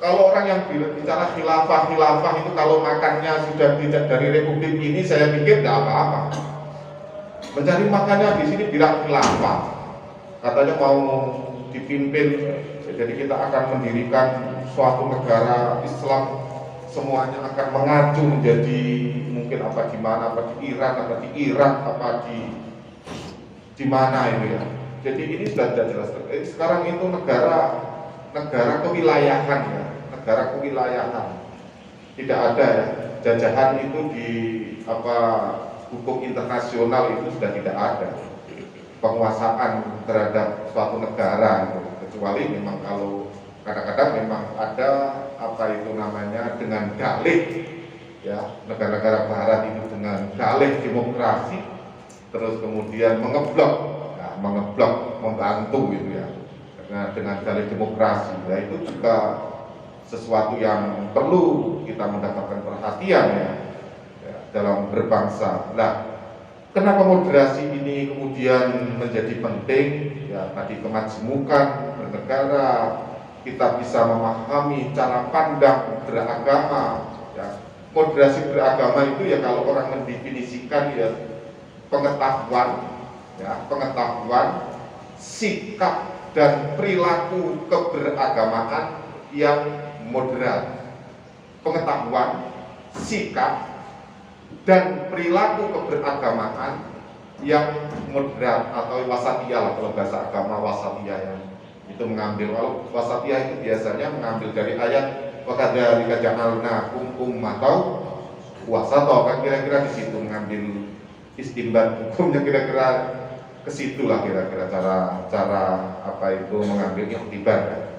Kalau orang yang bicara khilafah itu kalau makannya sudah tidak dari Republik ini, saya pikir tidak apa-apa. Mencari makannya di sini bilang khilafah, katanya mau dipimpin, jadi kita akan mendirikan suatu negara Islam, semuanya akan mengacu menjadi mungkin di mana, di Iran, di Irak, di mana itu Jadi ini sudah tidak jelas. Sekarang itu negara kewilayahan negara kewilayahan. Tidak ada jajahan itu di hukum internasional itu sudah tidak ada. Penguasaan terhadap suatu negara kecuali memang kalau kadang-kadang memang ada dengan dalih negara-negara barat itu dengan dalih demokrasi, terus kemudian mengeblok, membantu dengan dalih demokrasi. Itu juga sesuatu yang perlu kita mendapatkan perhatian dalam berbangsa. Kenapa moderasi ini kemudian menjadi penting? Ya, tadi kemajmukan bernegara, kita bisa memahami cara pandang beragama. Ya. Moderasi beragama itu ya kalau orang mendefinisikan ya pengetahuan, sikap dan perilaku keberagamaan yang moderat. Pengetahuan, sikap dan perilaku keberagamaan yang moderat atau wasatiyah lah, kalau bahasa agama wasatiyah ya. Itu mengambil, kalau wasatiyah itu biasanya mengambil dari ayat wa kadzalika ja'alnakum ummatan wasata, kan kira-kira di situ mengambil istimbat hukumnya, kira-kira ke situ lah kira-kira cara apa itu mengambil iktibar.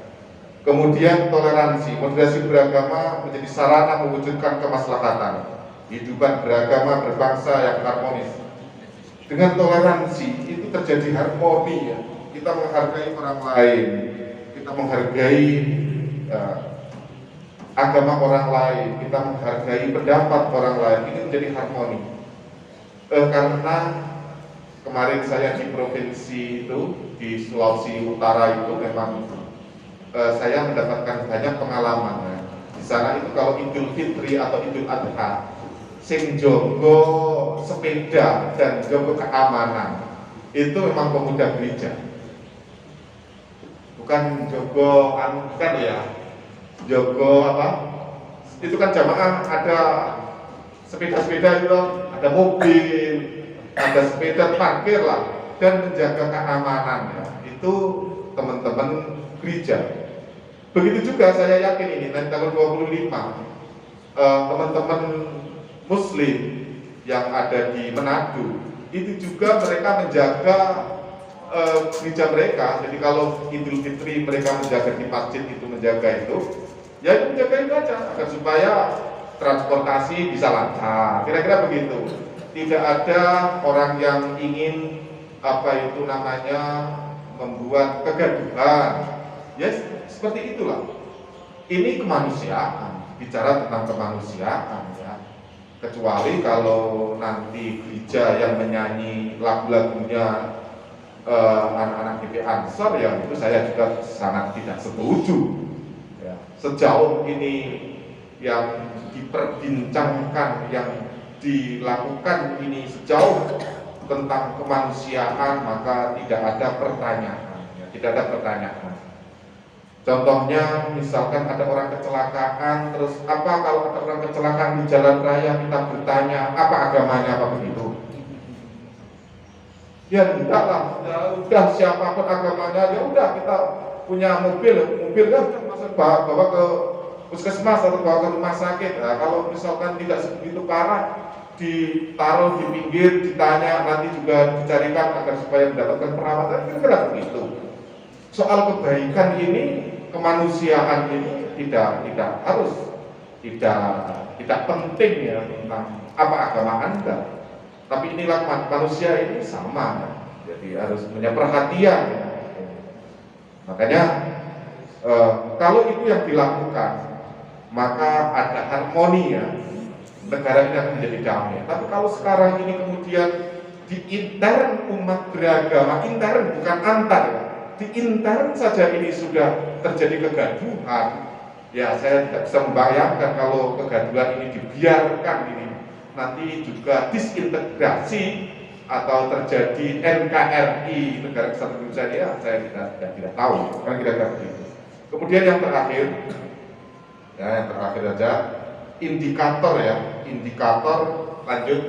Kemudian toleransi, moderasi beragama menjadi sarana mewujudkan kemaslahatan kehidupan beragama berbangsa yang harmonis. Dengan toleransi itu terjadi harmoni ya. Kita menghargai orang lain, kita menghargai agama orang lain, kita menghargai pendapat orang lain. Ini menjadi harmoni. Karena kemarin saya di provinsi itu di Sulawesi Utara itu memang saya mendapatkan banyak pengalaman ya. Di sana itu kalau Idul Fitri atau Idul Adha, sing jogo sepeda dan jogo keamanan itu memang pemuda gereja, bukan jogo bukan ya, jogo apa? Itu kan jamaah ada sepeda-sepeda itu, ada mobil, ada sepeda parkir lah dan menjaga keamanan ya. Itu teman-teman gereja. Begitu juga saya yakin ini nanti tanggal 25 teman-teman Muslim yang ada di Manado itu juga mereka menjaga gereja mereka. Jadi kalau Idul Fitri mereka menjaga di masjid itu, menjaga itu, ya itu menjaga itu aja agar supaya transportasi bisa lancar. Kira-kira begitu. Tidak ada orang yang ingin apa itu namanya membuat kegaduhan. Yes, seperti itulah. Ini kemanusiaan, bicara tentang kemanusiaan ya. Kecuali kalau nanti gereja yang menyanyi lagu-lagunya anak-anak GP Ansor ya, itu saya juga sangat tidak setuju ya. Sejauh ini yang diperbincangkan, yang dilakukan ini sejauh tentang kemanusiaan, maka tidak ada pertanyaan ya, tidak ada pertanyaan. Contohnya misalkan ada orang kecelakaan, terus apa kalau ada orang kecelakaan di jalan raya kita bertanya apa agamanya, apa begitu? Ya enggak lah, ya udah siapapun agamanya, ya udah kita punya mobil kan bawa ke puskesmas atau bawa ke rumah sakit. Nah, kalau misalkan tidak sebegitu parah, ditaruh di pinggir, ditanya, nanti juga dicarikan agar supaya mendapatkan perawatan, kira-kira begitu. Soal kebaikan ini, kemanusiaan ini tidak harus, tidak penting ya tentang apa agama Anda. Tapi inilah manusia ini sama ya. Jadi harus punya perhatian ya. Makanya kalau itu yang dilakukan, maka ada harmoni ya, negara ini akan menjadi damai. Tapi kalau sekarang ini kemudian di intern umat beragama, intern bukan antar ya, di intern saja ini sudah terjadi kegaduhan, ya saya tidak bisa membayangkan kalau kegaduhan ini dibiarkan ini nanti juga disintegrasi atau terjadi NKRI, Negara Kesatuan Indonesia, ya saya tidak tahu, kan kira-kira begitu. Kemudian yang terakhir, ya yang terakhir aja, indikator ya, indikator lanjut,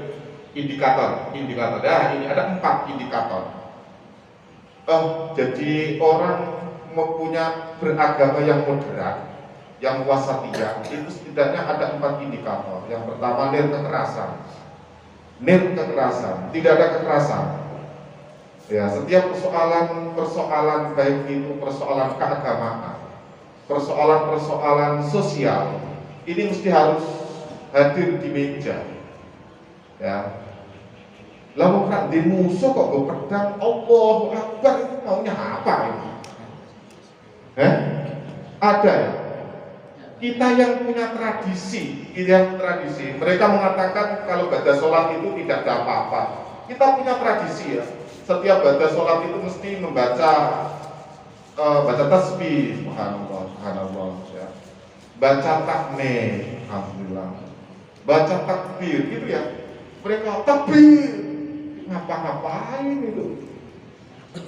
indikator ya, ini ada 4 indikator. Jadi orang mempunyai beragama yang moderat, yang wasatiyah, itu setidaknya ada 4 indikator. Yang pertama nil kekerasan, tidak ada kekerasan. Ya, setiap persoalan baik itu persoalan keagamaan, persoalan sosial, ini mesti harus hadir di meja. Ya. Lalu kan di musuh kok gue pedang, Allahu Akbar, itu maunya apa ini? Ada ya? Kita yang punya tradisi, mereka mengatakan kalau baca sholat itu tidak ada apa-apa. Kita punya tradisi ya, setiap baca sholat itu mesti membaca baca tasbih, subhanallah, subhanallah ya. Baca takmir, alhamdulillah. Baca takbir gitu ya. Mereka takbir, ngapa-ngapain itu?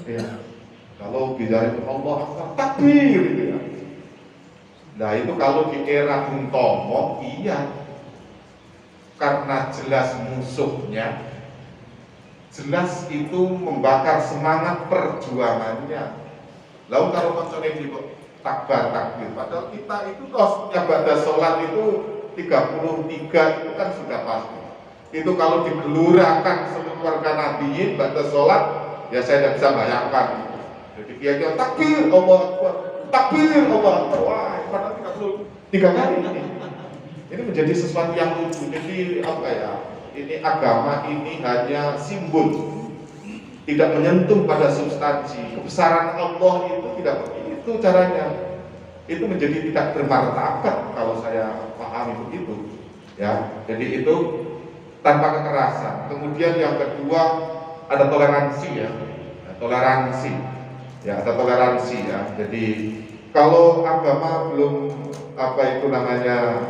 Ya. Kalau bicara Allah Akbar, takbir gitu ya. Nah itu kalau di era Bung Tomo, iya, karena jelas musuhnya, jelas itu membakar semangat perjuangannya. Lalu kalau koncone di takbar takbir, padahal kita itu yang pada sholat itu 33 itu kan sudah pasti. Itu kalau digelurakan seluruh warga nabiin pada sholat, ya saya tidak bisa bayangkan. Jadi dia takbir Allah Akbar, takbir Allah Akbar, wah padahal 33 kali ini. Ini menjadi sesuatu yang lucu. Jadi apa ya? Ini agama ini hanya simbol, tidak menyentuh pada substansi. Kebesaran Allah itu tidak begitu caranya. Itu menjadi tidak bermartabat kalau saya pahami begitu. Ya, jadi itu tanpa kekerasan. Kemudian yang kedua ada toleransi ya, toleransi. Ya, ada toleransi ya. Jadi kalau agama belum apa itu namanya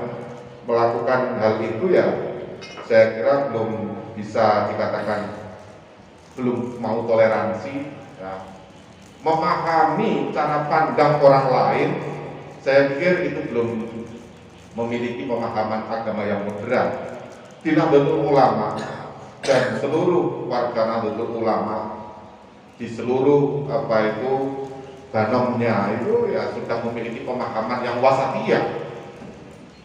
melakukan hal itu ya, saya kira belum bisa dikatakan belum mau toleransi ya. Memahami cara pandang orang lain, saya pikir itu belum memiliki pemahaman agama yang moderat. Di Nahdlatul Ulama dan seluruh warga Nahdlatul Ulama di seluruh apa itu banomnya itu ya sudah memiliki pemahaman yang wasatiyah.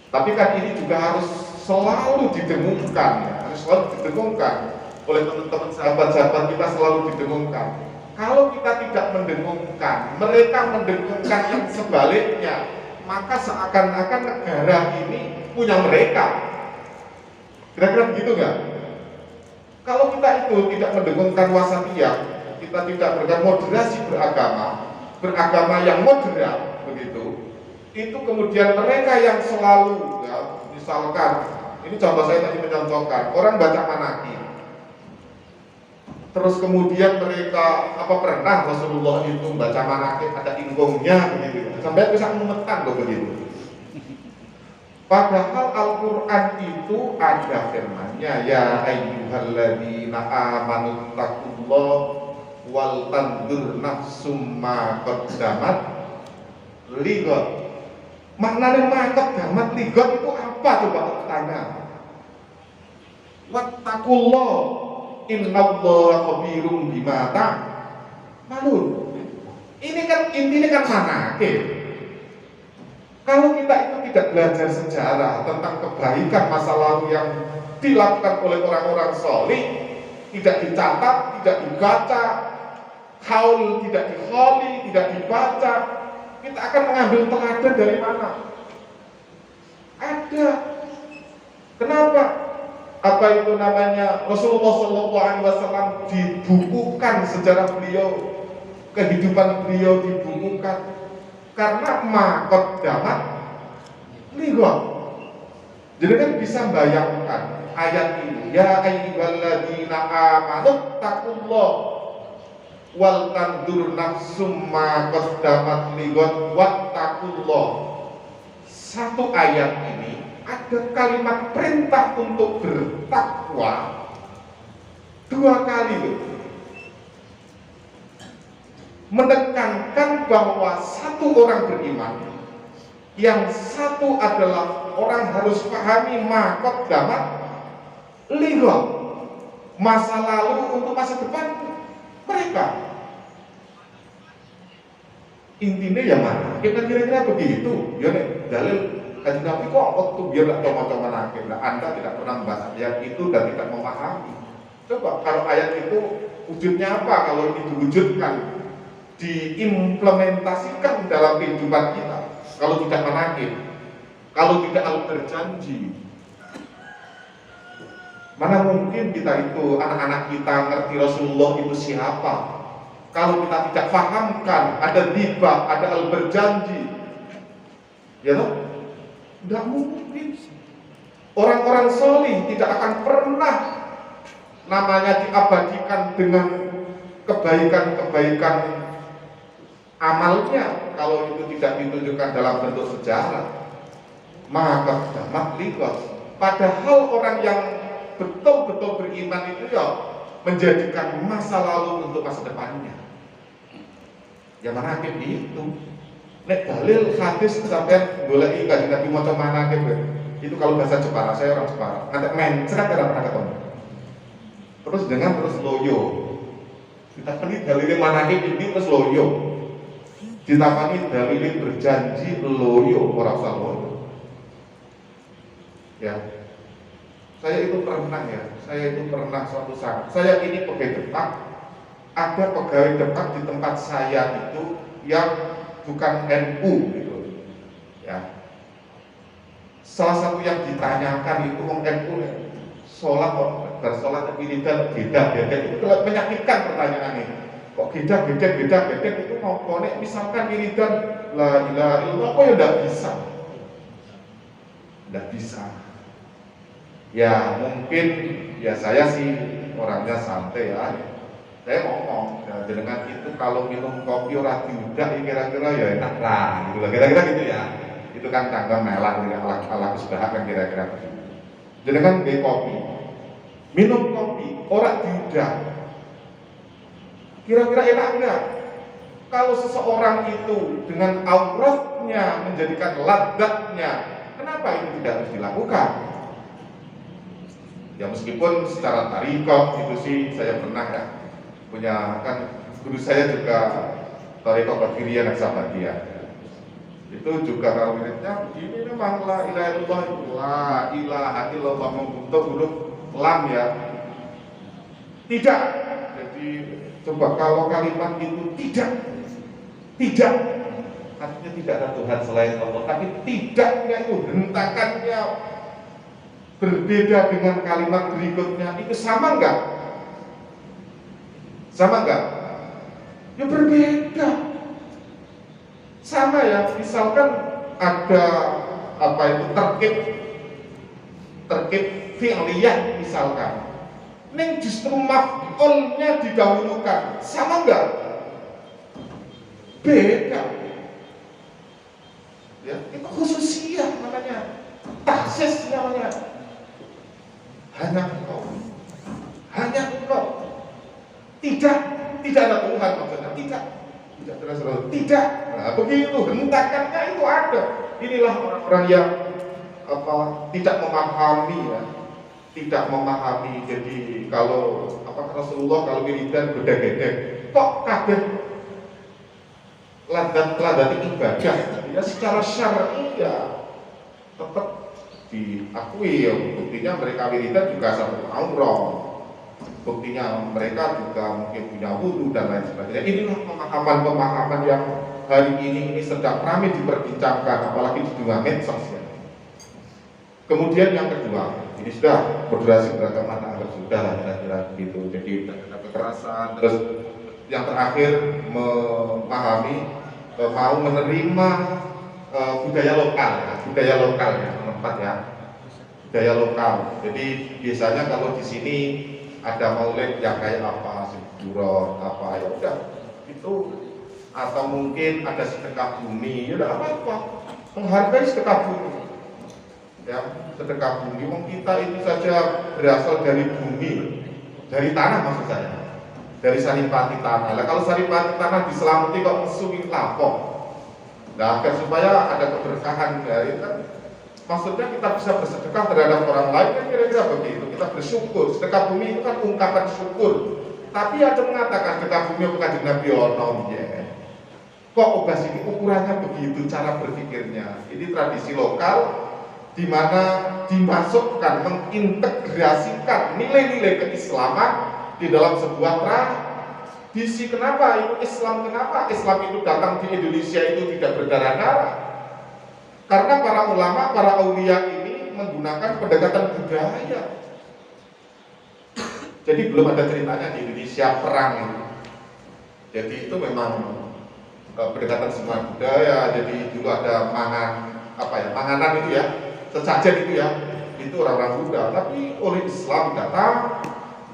Tapi kan ini juga harus selalu didengungkan ya, harus selalu didengungkan oleh teman-teman sahabat-sahabat kita, selalu didengungkan. Kalau kita tidak mendengungkan, mereka mendengungkan yang sebaliknya, maka seakan-akan negara ini punya mereka. Kira-kira begitu nggak? Kalau kita itu tidak mendengungkan wasatiyah, kita tidak moderasi beragama yang moderat begitu, itu kemudian mereka yang selalu ya, misalkan ini contoh saya tadi mencontohkan orang baca manaki, terus kemudian mereka apa pernah Rasulullah itu baca manaki ada ingkungnya begitu, sampai bisa memetan loh begitu. Padahal Al-Quran itu ada firman-Nya, ya ayyuhalladzina amanu taqullah wal tandur nafsum ma qaddamat ligot. Maknanya ma qaddamat ligot itu apa coba tanya? Wattaqullah innallaha khabirum bima ta'malun. Ini kan intinya kan manakib. Kalau kita itu tidak belajar sejarah tentang kebaikan masa lalu yang dilakukan oleh orang-orang solih, tidak dicatat, tidak dibaca, haul tidak diholi, tidak dibaca, kita akan mengambil teladan dari mana? Ada. Kenapa? Apa itu namanya? Rasulullah SAW dibukukan sejarah beliau, kehidupan beliau dibukukan. Karena makot damat ligot. Jadi kan bisa bayangkan ayat ini, ya ayyuhalladzina amanu taqullah wal tandur nafsum ma qaddamat ligot wattaqullah. Satu ayat ini ada kalimat perintah untuk bertakwa dua kali loh. Menekankan bahwa satu orang beriman, yang satu adalah orang harus pahami makot damat ligot, masa lalu untuk masa depan mereka. Intinya ya mana? Kita kira-kira begitu. Ya nih, dalil kajian Nabi kok waktu biar tidak cuma-cuma nakil. Anda tidak pernah membahas ayat itu dan tidak memahami. Coba kalau ayat itu wujudnya apa? Kalau ini diwujudkan, diimplementasikan dalam kehidupan kita, kalau tidak menakib, kalau tidak berjanji, mana mungkin kita itu anak-anak kita ngerti Rasulullah itu siapa? Kalau kita tidak fahamkan ada tiba, ada berjanji, ya toh, tidak mungkin. Orang-orang solih tidak akan pernah namanya diabadikan dengan kebaikan-kebaikan amalnya, kalau itu tidak ditunjukkan dalam bentuk sejarah, maka damat liqat. Padahal orang yang betul-betul beriman itu ya menjadikan masa lalu untuk masa depannya. Ya manakib itu. Nek dalil hadis sampai goleki Kanjeng Nabi maca manakib itu kalau bahasa Jepara, saya orang Jepara. Ngantek mencret ora pernah ketemu. Terus dengan terus loyo. Ditapani dalile manakib ini terus loyo. Ditapani dalile berjanji loyo ora usah loyo. Ya. Saya itu pernah suatu saat. Saya ini pegawai depak. Ada pegawai depak di tempat saya itu yang bukan NU gitu. Ya. Salah satu yang ditanyakan itu orang NU sholat bersolat wiridan beda itu menyakitkan pertanyaan ini. Kok beda itu mau konek misalkan wiridan la ilaha illallah kok ya enggak bisa. Ya mungkin ya saya sih orangnya santai ya. Saya ngomong ya, dengan itu kalau minum kopi ora diudak kira-kira ya enak lah gitu, kira-kira gitu ya. Itu kan tangga melah ala kesbahan kan kira-kira begitu. Dengan beli kopi, minum kopi ora diudak, kira-kira enak enggak? Kalau seseorang itu dengan auratnya menjadikan ladaknya, kenapa itu tidak harus dilakukan? Ya meskipun secara tarikah itu sih saya pernah ya punya, kan guru saya juga tarikah Qadiriyah Naksabandiyah. Itu juga kalau wiridnya begini memang la ilaha illallah, la ilaha illallah membentuk huruf lam ya. Tidak. Jadi coba kalau kalimat itu tidak artinya tidak ada Tuhan selain Allah, tapi tidaknya itu hentakannya berbeda dengan kalimat berikutnya, itu sama enggak? Sama enggak? Ya berbeda. Sama ya, misalkan ada apa itu terkib fi'liyah misalkan. Neng justru maf'ulnya didahulukan. Sama enggak? Beda. Ya, itu khususiyah namanya. Taksis namanya. Hanya engkau. Tidak ada Tuhan maksudnya. Tidak. Nah, begitu hentakannya itu ada. Inilah orang-orang yang tidak memahami. Jadi kalau Rasulullah kalau wiridan beda-beda, kok kabeh ladat ibadah ya secara syar'i ya tetap diakui ya. Buktinya mereka wiridan juga satu aurat, buktinya mereka juga mungkin punya wudu dan lain sebagainya. Inilah pemahaman yang hari ini sedang ramai diperbincangkan, apalagi di dunia medsos ya. Kemudian yang kedua, ini sudah berdurasi beragama anggap sudah lah kira-kira begitu. Jadi tidak ada kekerasan. Terus yang terakhir memahami, mau menerima budaya lokal ya, tempat ya, budaya lokal. Jadi biasanya kalau di sini ada maulid yang kayak apa, syukuron apa ya udah itu, atau mungkin ada sedekah bumi, ya udah apa-apa, menghargai sedekah bumi. Ya, sedekah bumi, kita itu saja berasal dari bumi, dari tanah maksud saya, dari saripati tanah. Nah, kalau saripati tanah diselamati kok mesuwi lapok. Nah, agar supaya ada keberkahan dari kan, maksudnya kita bisa bersedekah terhadap orang lain kan kira-kira begitu. Kita bersyukur. Sedekah bumi itu kan ungkapan syukur. Tapi ada mengatakan sedekah bumi bukan Nabi Ono ya. Kok ogas ini ukurannya begitu cara berpikirnya. Ini tradisi lokal di mana dimasukkan, mengintegrasikan nilai-nilai keislaman di dalam sebuah tradisi. Kenapa itu Islam? Kenapa Islam itu datang di Indonesia itu tidak berdarah-darah? Karena para ulama, para aulia ini menggunakan pendekatan budaya. Jadi belum ada ceritanya di Indonesia perang itu. Jadi itu memang pendekatan semua budaya. Jadi dulu ada panganan itu ya, sesajen itu ya, itu orang-orang Buddha. Tapi oleh Islam datang,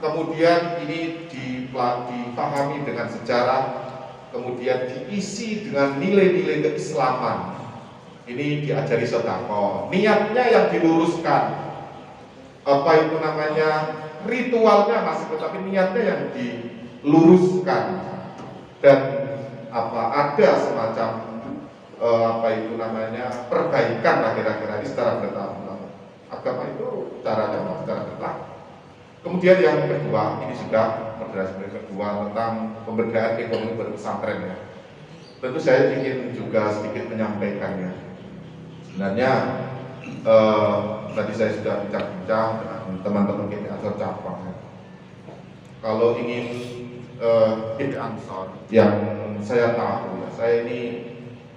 kemudian ini dipahami dengan sejarah, kemudian diisi dengan nilai-nilai keislaman. Ini diajari sedekah. Niatnya yang diluruskan. Apa itu namanya? Ritualnya masih, tetapi niatnya yang diluruskan. Dan ada semacam perbaikan lah kira-kira ini secara bertahap. Agama itu caranya secara bertahap. Kemudian yang kedua, ini sudah moderasi kedua tentang pemberdayaan ekonomi berpesantren ya. Tentu saya ingin juga sedikit menyampaikannya. Sebenarnya tadi saya sudah bincang-bincang dengan teman-teman GP Ansor cabang ya. Kalau ingin GP Ansor yang saya tahu ya, saya ini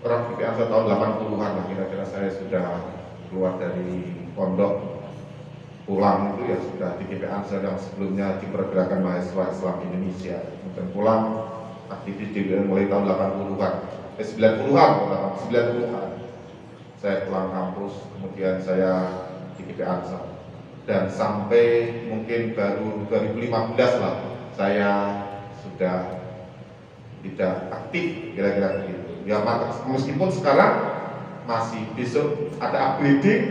orang GP Ansor tahun 80-an lah kira-kira, saya sudah keluar dari pondok, pulang itu ya sudah di GP Ansor yang sebelumnya di Pergerakan Mahasiswa Islam Indonesia, kemudian pulang aktivis di mulai tahun 80-an, 90-an saya pulang kampus, kemudian saya di GP Ansor, dan sampai mungkin baru 2015 lah saya sudah tidak aktif kira-kira begitu ya. Meskipun sekarang masih besok ada upgrading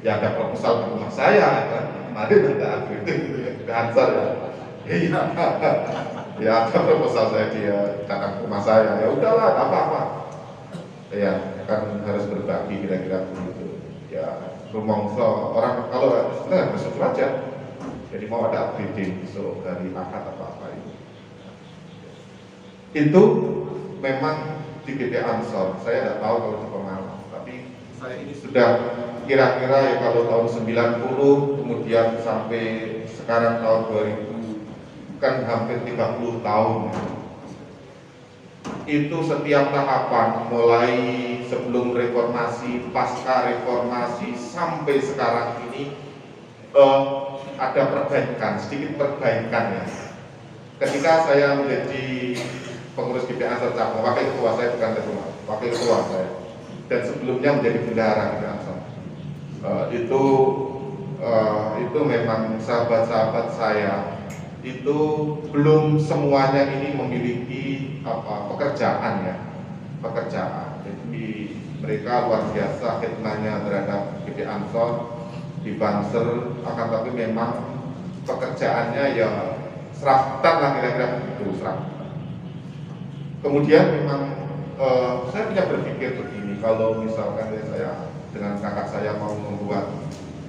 ya, ada proposal di rumah saya kan, kemarin ada upgrading gitu ya di Ansor ya. Iya, ya ada proposal saya datang ke rumah saya, ya udahlah apa-apa ya, kan harus berbagi kira-kira begitu ya. Rumongso orang kalau sebenarnya besok aja, jadi mau ada upgrading besok dari akad apa-apa itu memang di GP Ansor. Saya tidak tahu kalau di Pemalang, tapi saya ini sudah kira-kira ya kalau tahun 90 kemudian sampai sekarang tahun 2000 kan hampir 30 tahun ya. Itu setiap tahapan mulai sebelum reformasi, pasca reformasi sampai sekarang ini ada perbaikan, sedikit perbaikan ya. Ketika saya menjadi pengurus GP Ansor cabang, wakil ketua saya, bukan ketua, wakil ketua saya, dan sebelumnya menjadi bendahara GP Ansor, itu memang sahabat-sahabat saya itu belum semuanya ini memiliki pekerjaan ya, pekerjaan. Jadi mereka luar biasa khidmahnya terhadap GP Ansor di Banser, akan tapi memang pekerjaannya ya serabutan lah kira-kira begitu, serabutan. Kemudian memang saya punya berpikir begini, kalau misalkan saya dengan kakak saya mau membuat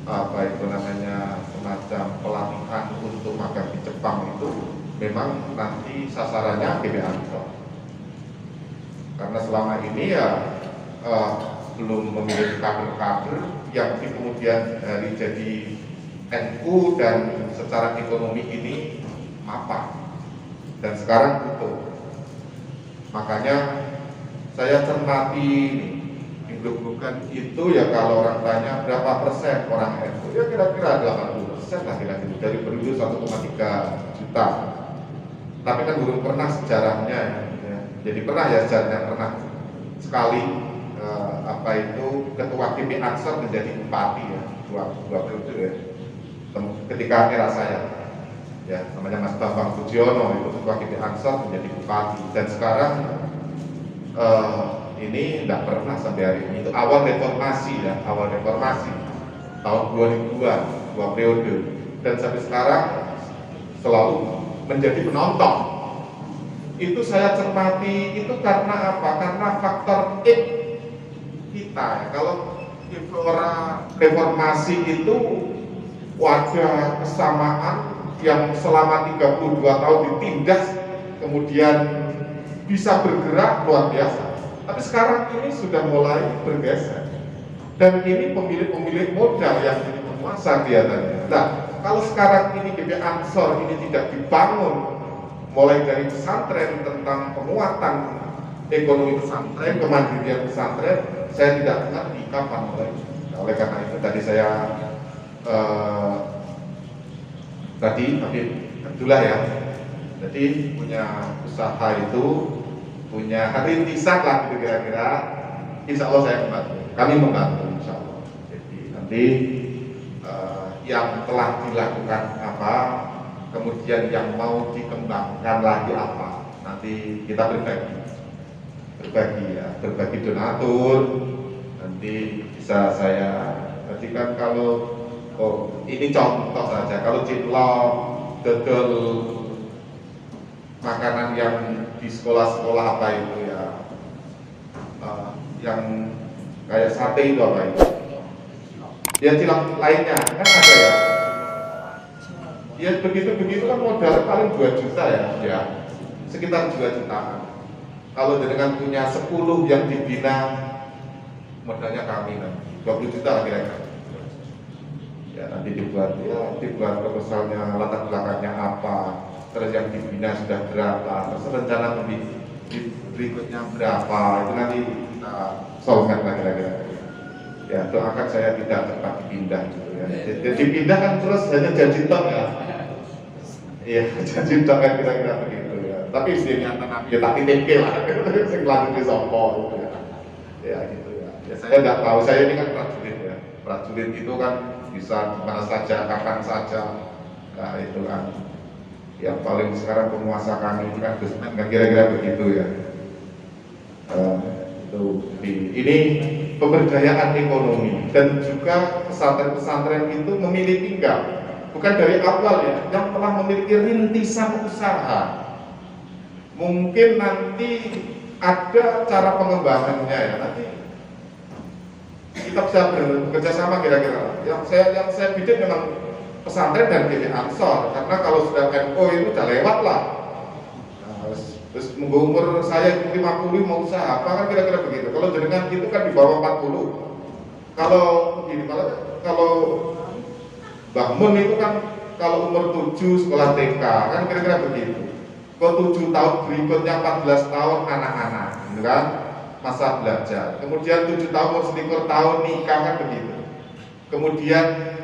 semacam pelatihan untuk magang di Jepang, itu memang nanti sasarannya GP Ansor, karena selama ini ya belum memiliki kader-kader yang kemudian dari jadi NU dan secara ekonomi ini mapan, dan sekarang butuh. Makanya saya cermati bukan itu ya, kalau orang tanya berapa persen orang NU, ya kira-kira 80% lah kira-kira dari penduduk 1,3 juta. Tapi kan belum pernah sejarahnya ya. Jadi pernah ya sejarahnya, pernah sekali ketua GP Ansor menjadi bupati ya, dua periode ya, ketika era saya ya, namanya Mas Bambang Budiono, itu ketua GP Ansor menjadi bupati, dan sekarang ini tidak pernah sampai hari ini. Itu awal reformasi ya, awal reformasi tahun 2002, dua periode, dan sampai sekarang selalu menjadi penonton. Itu saya cermati, itu karena apa? Karena faktor kita ya. Kalau flora reformasi itu wadah kesamaan yang selama 32 tahun ditindas, kemudian bisa bergerak luar biasa. Tapi sekarang ini sudah mulai bergeser, dan ini pemilik-pemilik modal yang jadi penguasa kelihatannya. Nah, kalau sekarang ini GP Ansor ini tidak dibangun mulai dari pesantren, tentang penguatan ekonomi pesantren, kemandirian pesantren, saya tidak mengerti kapan mulai. Nah, oleh karena itu tadi saya itulah ya. Jadi punya usaha itu, punya rintisan lah gitu kira-kira. Insya Allah saya membantu, kami membantu insya Allah. Jadi nanti yang telah dilakukan kemudian yang mau dikembangkan lagi apa, nanti kita berbagi donatur, nanti bisa saya jadikan. Kalau ini contoh saja, kalau Cilok dodol makanan yang di sekolah-sekolah apa itu ya, yang kayak sate itu apa itu ya, cilok lainnya kan ada ya. Ya begitu kan modalnya paling 2 juta ya, sekitar 2 juta. Kalau dengan punya 10 yang dibina, modalnya kami nanti 20 juta lah kira-kira. Ya nanti dibuat proposalnya, latar belakangnya apa, terus yang dibina sudah berapa, terus rencana berikutnya berapa, itu nanti kita solvent lah kira-kira. Ya doakan saya tidak cepat dipindah gitu ya. Jadi pindah kan terus hanya janji tok ya. Iya, janji tok kan kira-kira begitu ya. Tapi istilahnya nanti ya tak titip lah, sing lanjut sapa gitu ya. Ya gitu ya. Ya saya tidak tahu, saya ini kan prajurit ya. Prajurit itu kan bisa di mana saja, kapan saja. Nah itu kan yang paling sekarang penguasa kami itu kan Gusmen kan kira-kira begitu ya. Ini pemberdayaan ekonomi, dan juga pesantren-pesantren itu memiliki bukan dari awal ya, yang telah memiliki rintisan usaha. Mungkin nanti ada cara pengembangannya ya, nanti kita bisa bekerja sama kira-kira. Yang saya bidik memang pesantren dan GP Ansor, karena kalau sudah NO itu udah lewat lah. Terus umur saya 50 mau usaha apa kan kira-kira begitu. Kalau jenengan itu kan di bawah 40. Kalau begini, kalau Mbah Mun itu kan kalau umur 7 sekolah TK kan kira-kira begitu. Kalau 7 tahun berikutnya 14 tahun anak-anak, gitu kan, masa belajar. Kemudian 7 tahun umur 11 tahun nikah kan begitu. Kemudian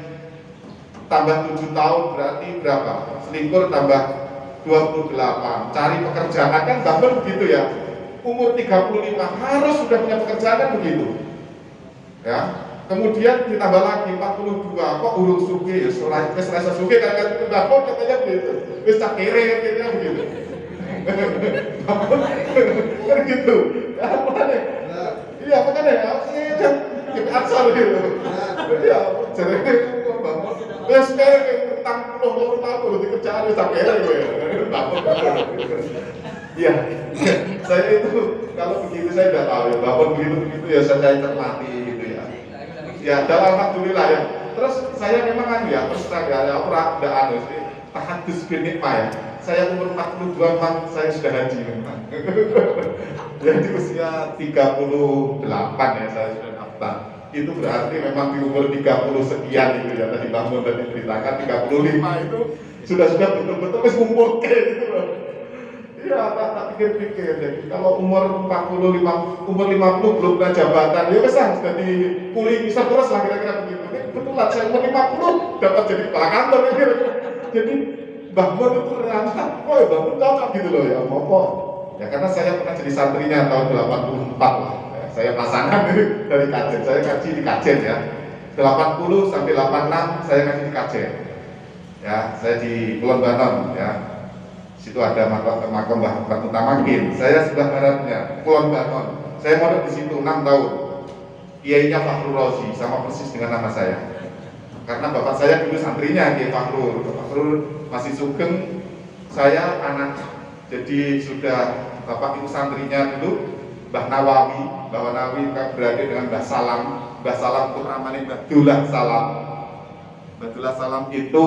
tambah 7 tahun berarti berapa? Selingkuh tambah 28, cari pekerjaan kan bahkan begitu ya. Umur 35 harus sudah punya pekerjaan kan begitu. Ya. Kemudian ditambah lagi 42, kok urung suge ya, wis rasa suge kan bahkan katanya begitu. Wis tak kere katanya begitu. Kan gitu. Ya makanya. Iya makanya ya asal gitu. Iya, jadi bangun. Wis kere tentang 40 tahun udah dikerjaan wis tak kere gue. Iya, saya itu kalau begitu saya udah tahu ya, bangun begitu ya saya cermati gitu ya. Ya, alhamdulillah ya. Terus saya memang kan ya, terus saya udah sih tahadus bin ya. Saya umur 42 memang saya sudah haji memang. Jadi usia 38 ya saya sudah daftar. Itu berarti memang di umur 30 sekian itu ya, tadi bangun dan diceritakan 35 itu sudah betul-betul wis ngumpul gitu loh. Iya, tak pikir-pikir. Jadi kalau umur 45, umur 50 belum punya jabatan, ya wis sudah dikuli bisa terus lah kira-kira begitu. Ini kebetulan saya umur 50 dapat jadi kepala kantor kira-kira. Jadi Mbah Mun itu ternyata, oh ya Mbah Mun cocok gitu loh ya, apa? Ya karena saya pernah jadi santrinya tahun 84 lah. Ya, saya pasangan dari Kajen, saya ngaji di Kajen ya. 80 sampai 86 saya ngaji di Kajen. Ya, saya di Kulon Banon ya. Situ ada makam Mbah Utamakin. Saya sebelah baratnya, Kulon Banon. Saya mondok di situ 6 tahun. Kiainya Fakhrul Razi, sama persis dengan nama saya. Karena bapak saya dulu santrinya Kiai Fakhrul. Fakhrul masih sugeng, saya anak. Jadi sudah bapak itu santrinya dulu Mbah Nawawi. Mbah Nawawi berada dengan Mbah Salam. Mbah Salam itu namanya Mbah Dullah Salam. Mbah Salam itu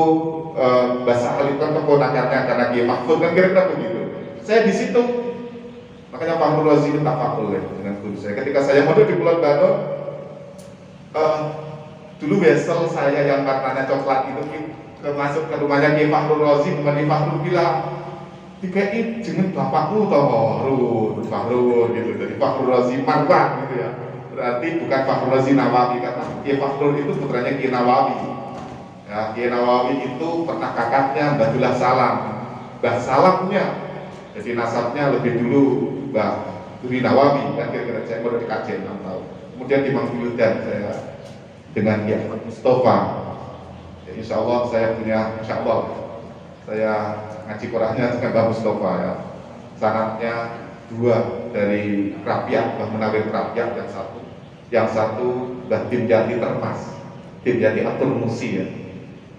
Mbah Sahal itu kan keponakannya karena Kiai Mahfud kan kira-kira begitu. Saya di situ, makanya Fakhrul Razi tak Fakhrul ya dengan guru saya. Ketika saya mondok di Pulau Banon, dulu wesel saya yang warnanya coklat itu masuk ke rumahnya Kiai Fakhrul Razi, kemudian Fakhrul bilang, "Dikai jeneng bapakku toh, Fakhrul gitu." Jadi Fakhrul Razi Marwan gitu ya. Berarti bukan Fakhrul Razi Nawawi, karena Kiai Fakhrul itu putranya Kiai Nawawi. Ya, Kiai Nawawi itu pernah kakaknya Mbah Dullah Salam, Mbah Salamnya. Jadi nasabnya lebih dulu Mbah Duri Nawawi kan kira-kira saya baru di Kajen 6 tahun. Kemudian di Mangguludan saya dengan Kiai Mustafa. Ya, insya Allah saya punya, insya Allah saya ngaji Qurannya dengan Mbah Mustafa ya. Sanatnya 2 dari Rabiah, Mbah Munawir Rabiah yang satu Mbah Dimyati Termas, Dimyati Abdul Musi ya.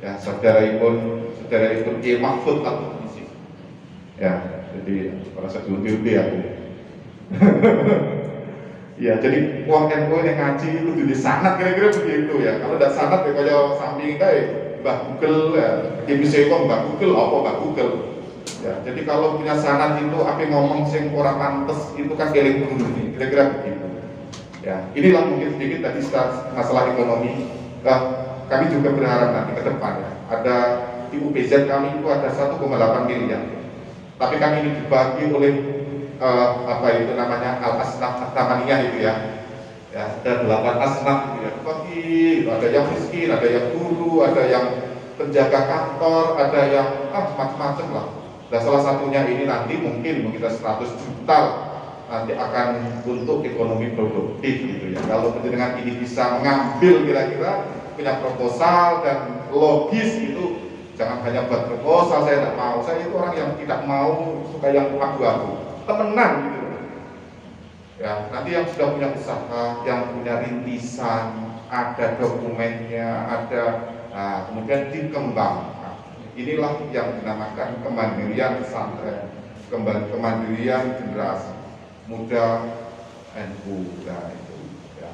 Ya, saudaraipun Kiai Mahfud Abdul Musi. Ya, jadi merasa diundi-undi aku. Ya, jadi uang NU yang ngaji itu di sanat kira-kira begitu ya. Kalau tidak sanat ya kayak samping kayak Mbah Google ya, dia bisa kok Mbah Google apa Mbah Google. Ya, jadi kalau punya sanat itu apa ngomong sing ora pantes itu kan eling dulu nih, kira-kira begitu. Ya, inilah mungkin sedikit tadi masalah ekonomi. Kami juga berharap nanti ke depan ya, ada di UPZ kami itu ada 1,8 miliar. Tapi kami ini dibagi oleh apa itu namanya al-asnaf at-tamaniyah itu ya. Ya, ada 8 asnaf gitu ya. Dibagi, ada yang miskin, ada yang guru, ada yang penjaga kantor, ada yang macam-macam lah. Dan salah satunya ini nanti mungkin kita 100 juta nanti akan untuk ekonomi produktif gitu ya. Kalau dengan ini bisa mengambil kira-kira punya proposal dan logis itu, jangan hanya buat proposal, saya tidak mau. Saya itu orang yang tidak mau suka yang abu-abu, temenan gitu. Ya, nanti yang sudah punya usaha, yang punya rintisan, ada dokumennya, ada, kemudian dikembangkan. Inilah yang dinamakan kemandirian pesantren, kemandirian generasi muda NU. Nah, itu ya.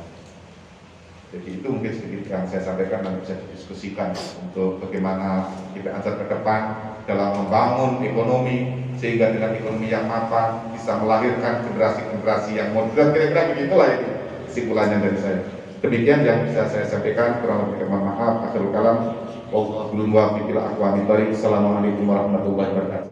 Jadi itu mungkin sedikit yang saya sampaikan dan bisa didiskusikan untuk bagaimana kita antar ke depan dalam membangun ekonomi, sehingga dengan ekonomi yang mapan bisa melahirkan generasi-generasi yang modern. Kira-kira begitulah itu kesimpulannya dari saya. Demikian yang bisa saya sampaikan, kurang lebih mohon maaf. Akhirul kalam, wallahu a'lam bishawab. Assalamualaikum warahmatullahi wabarakatuh.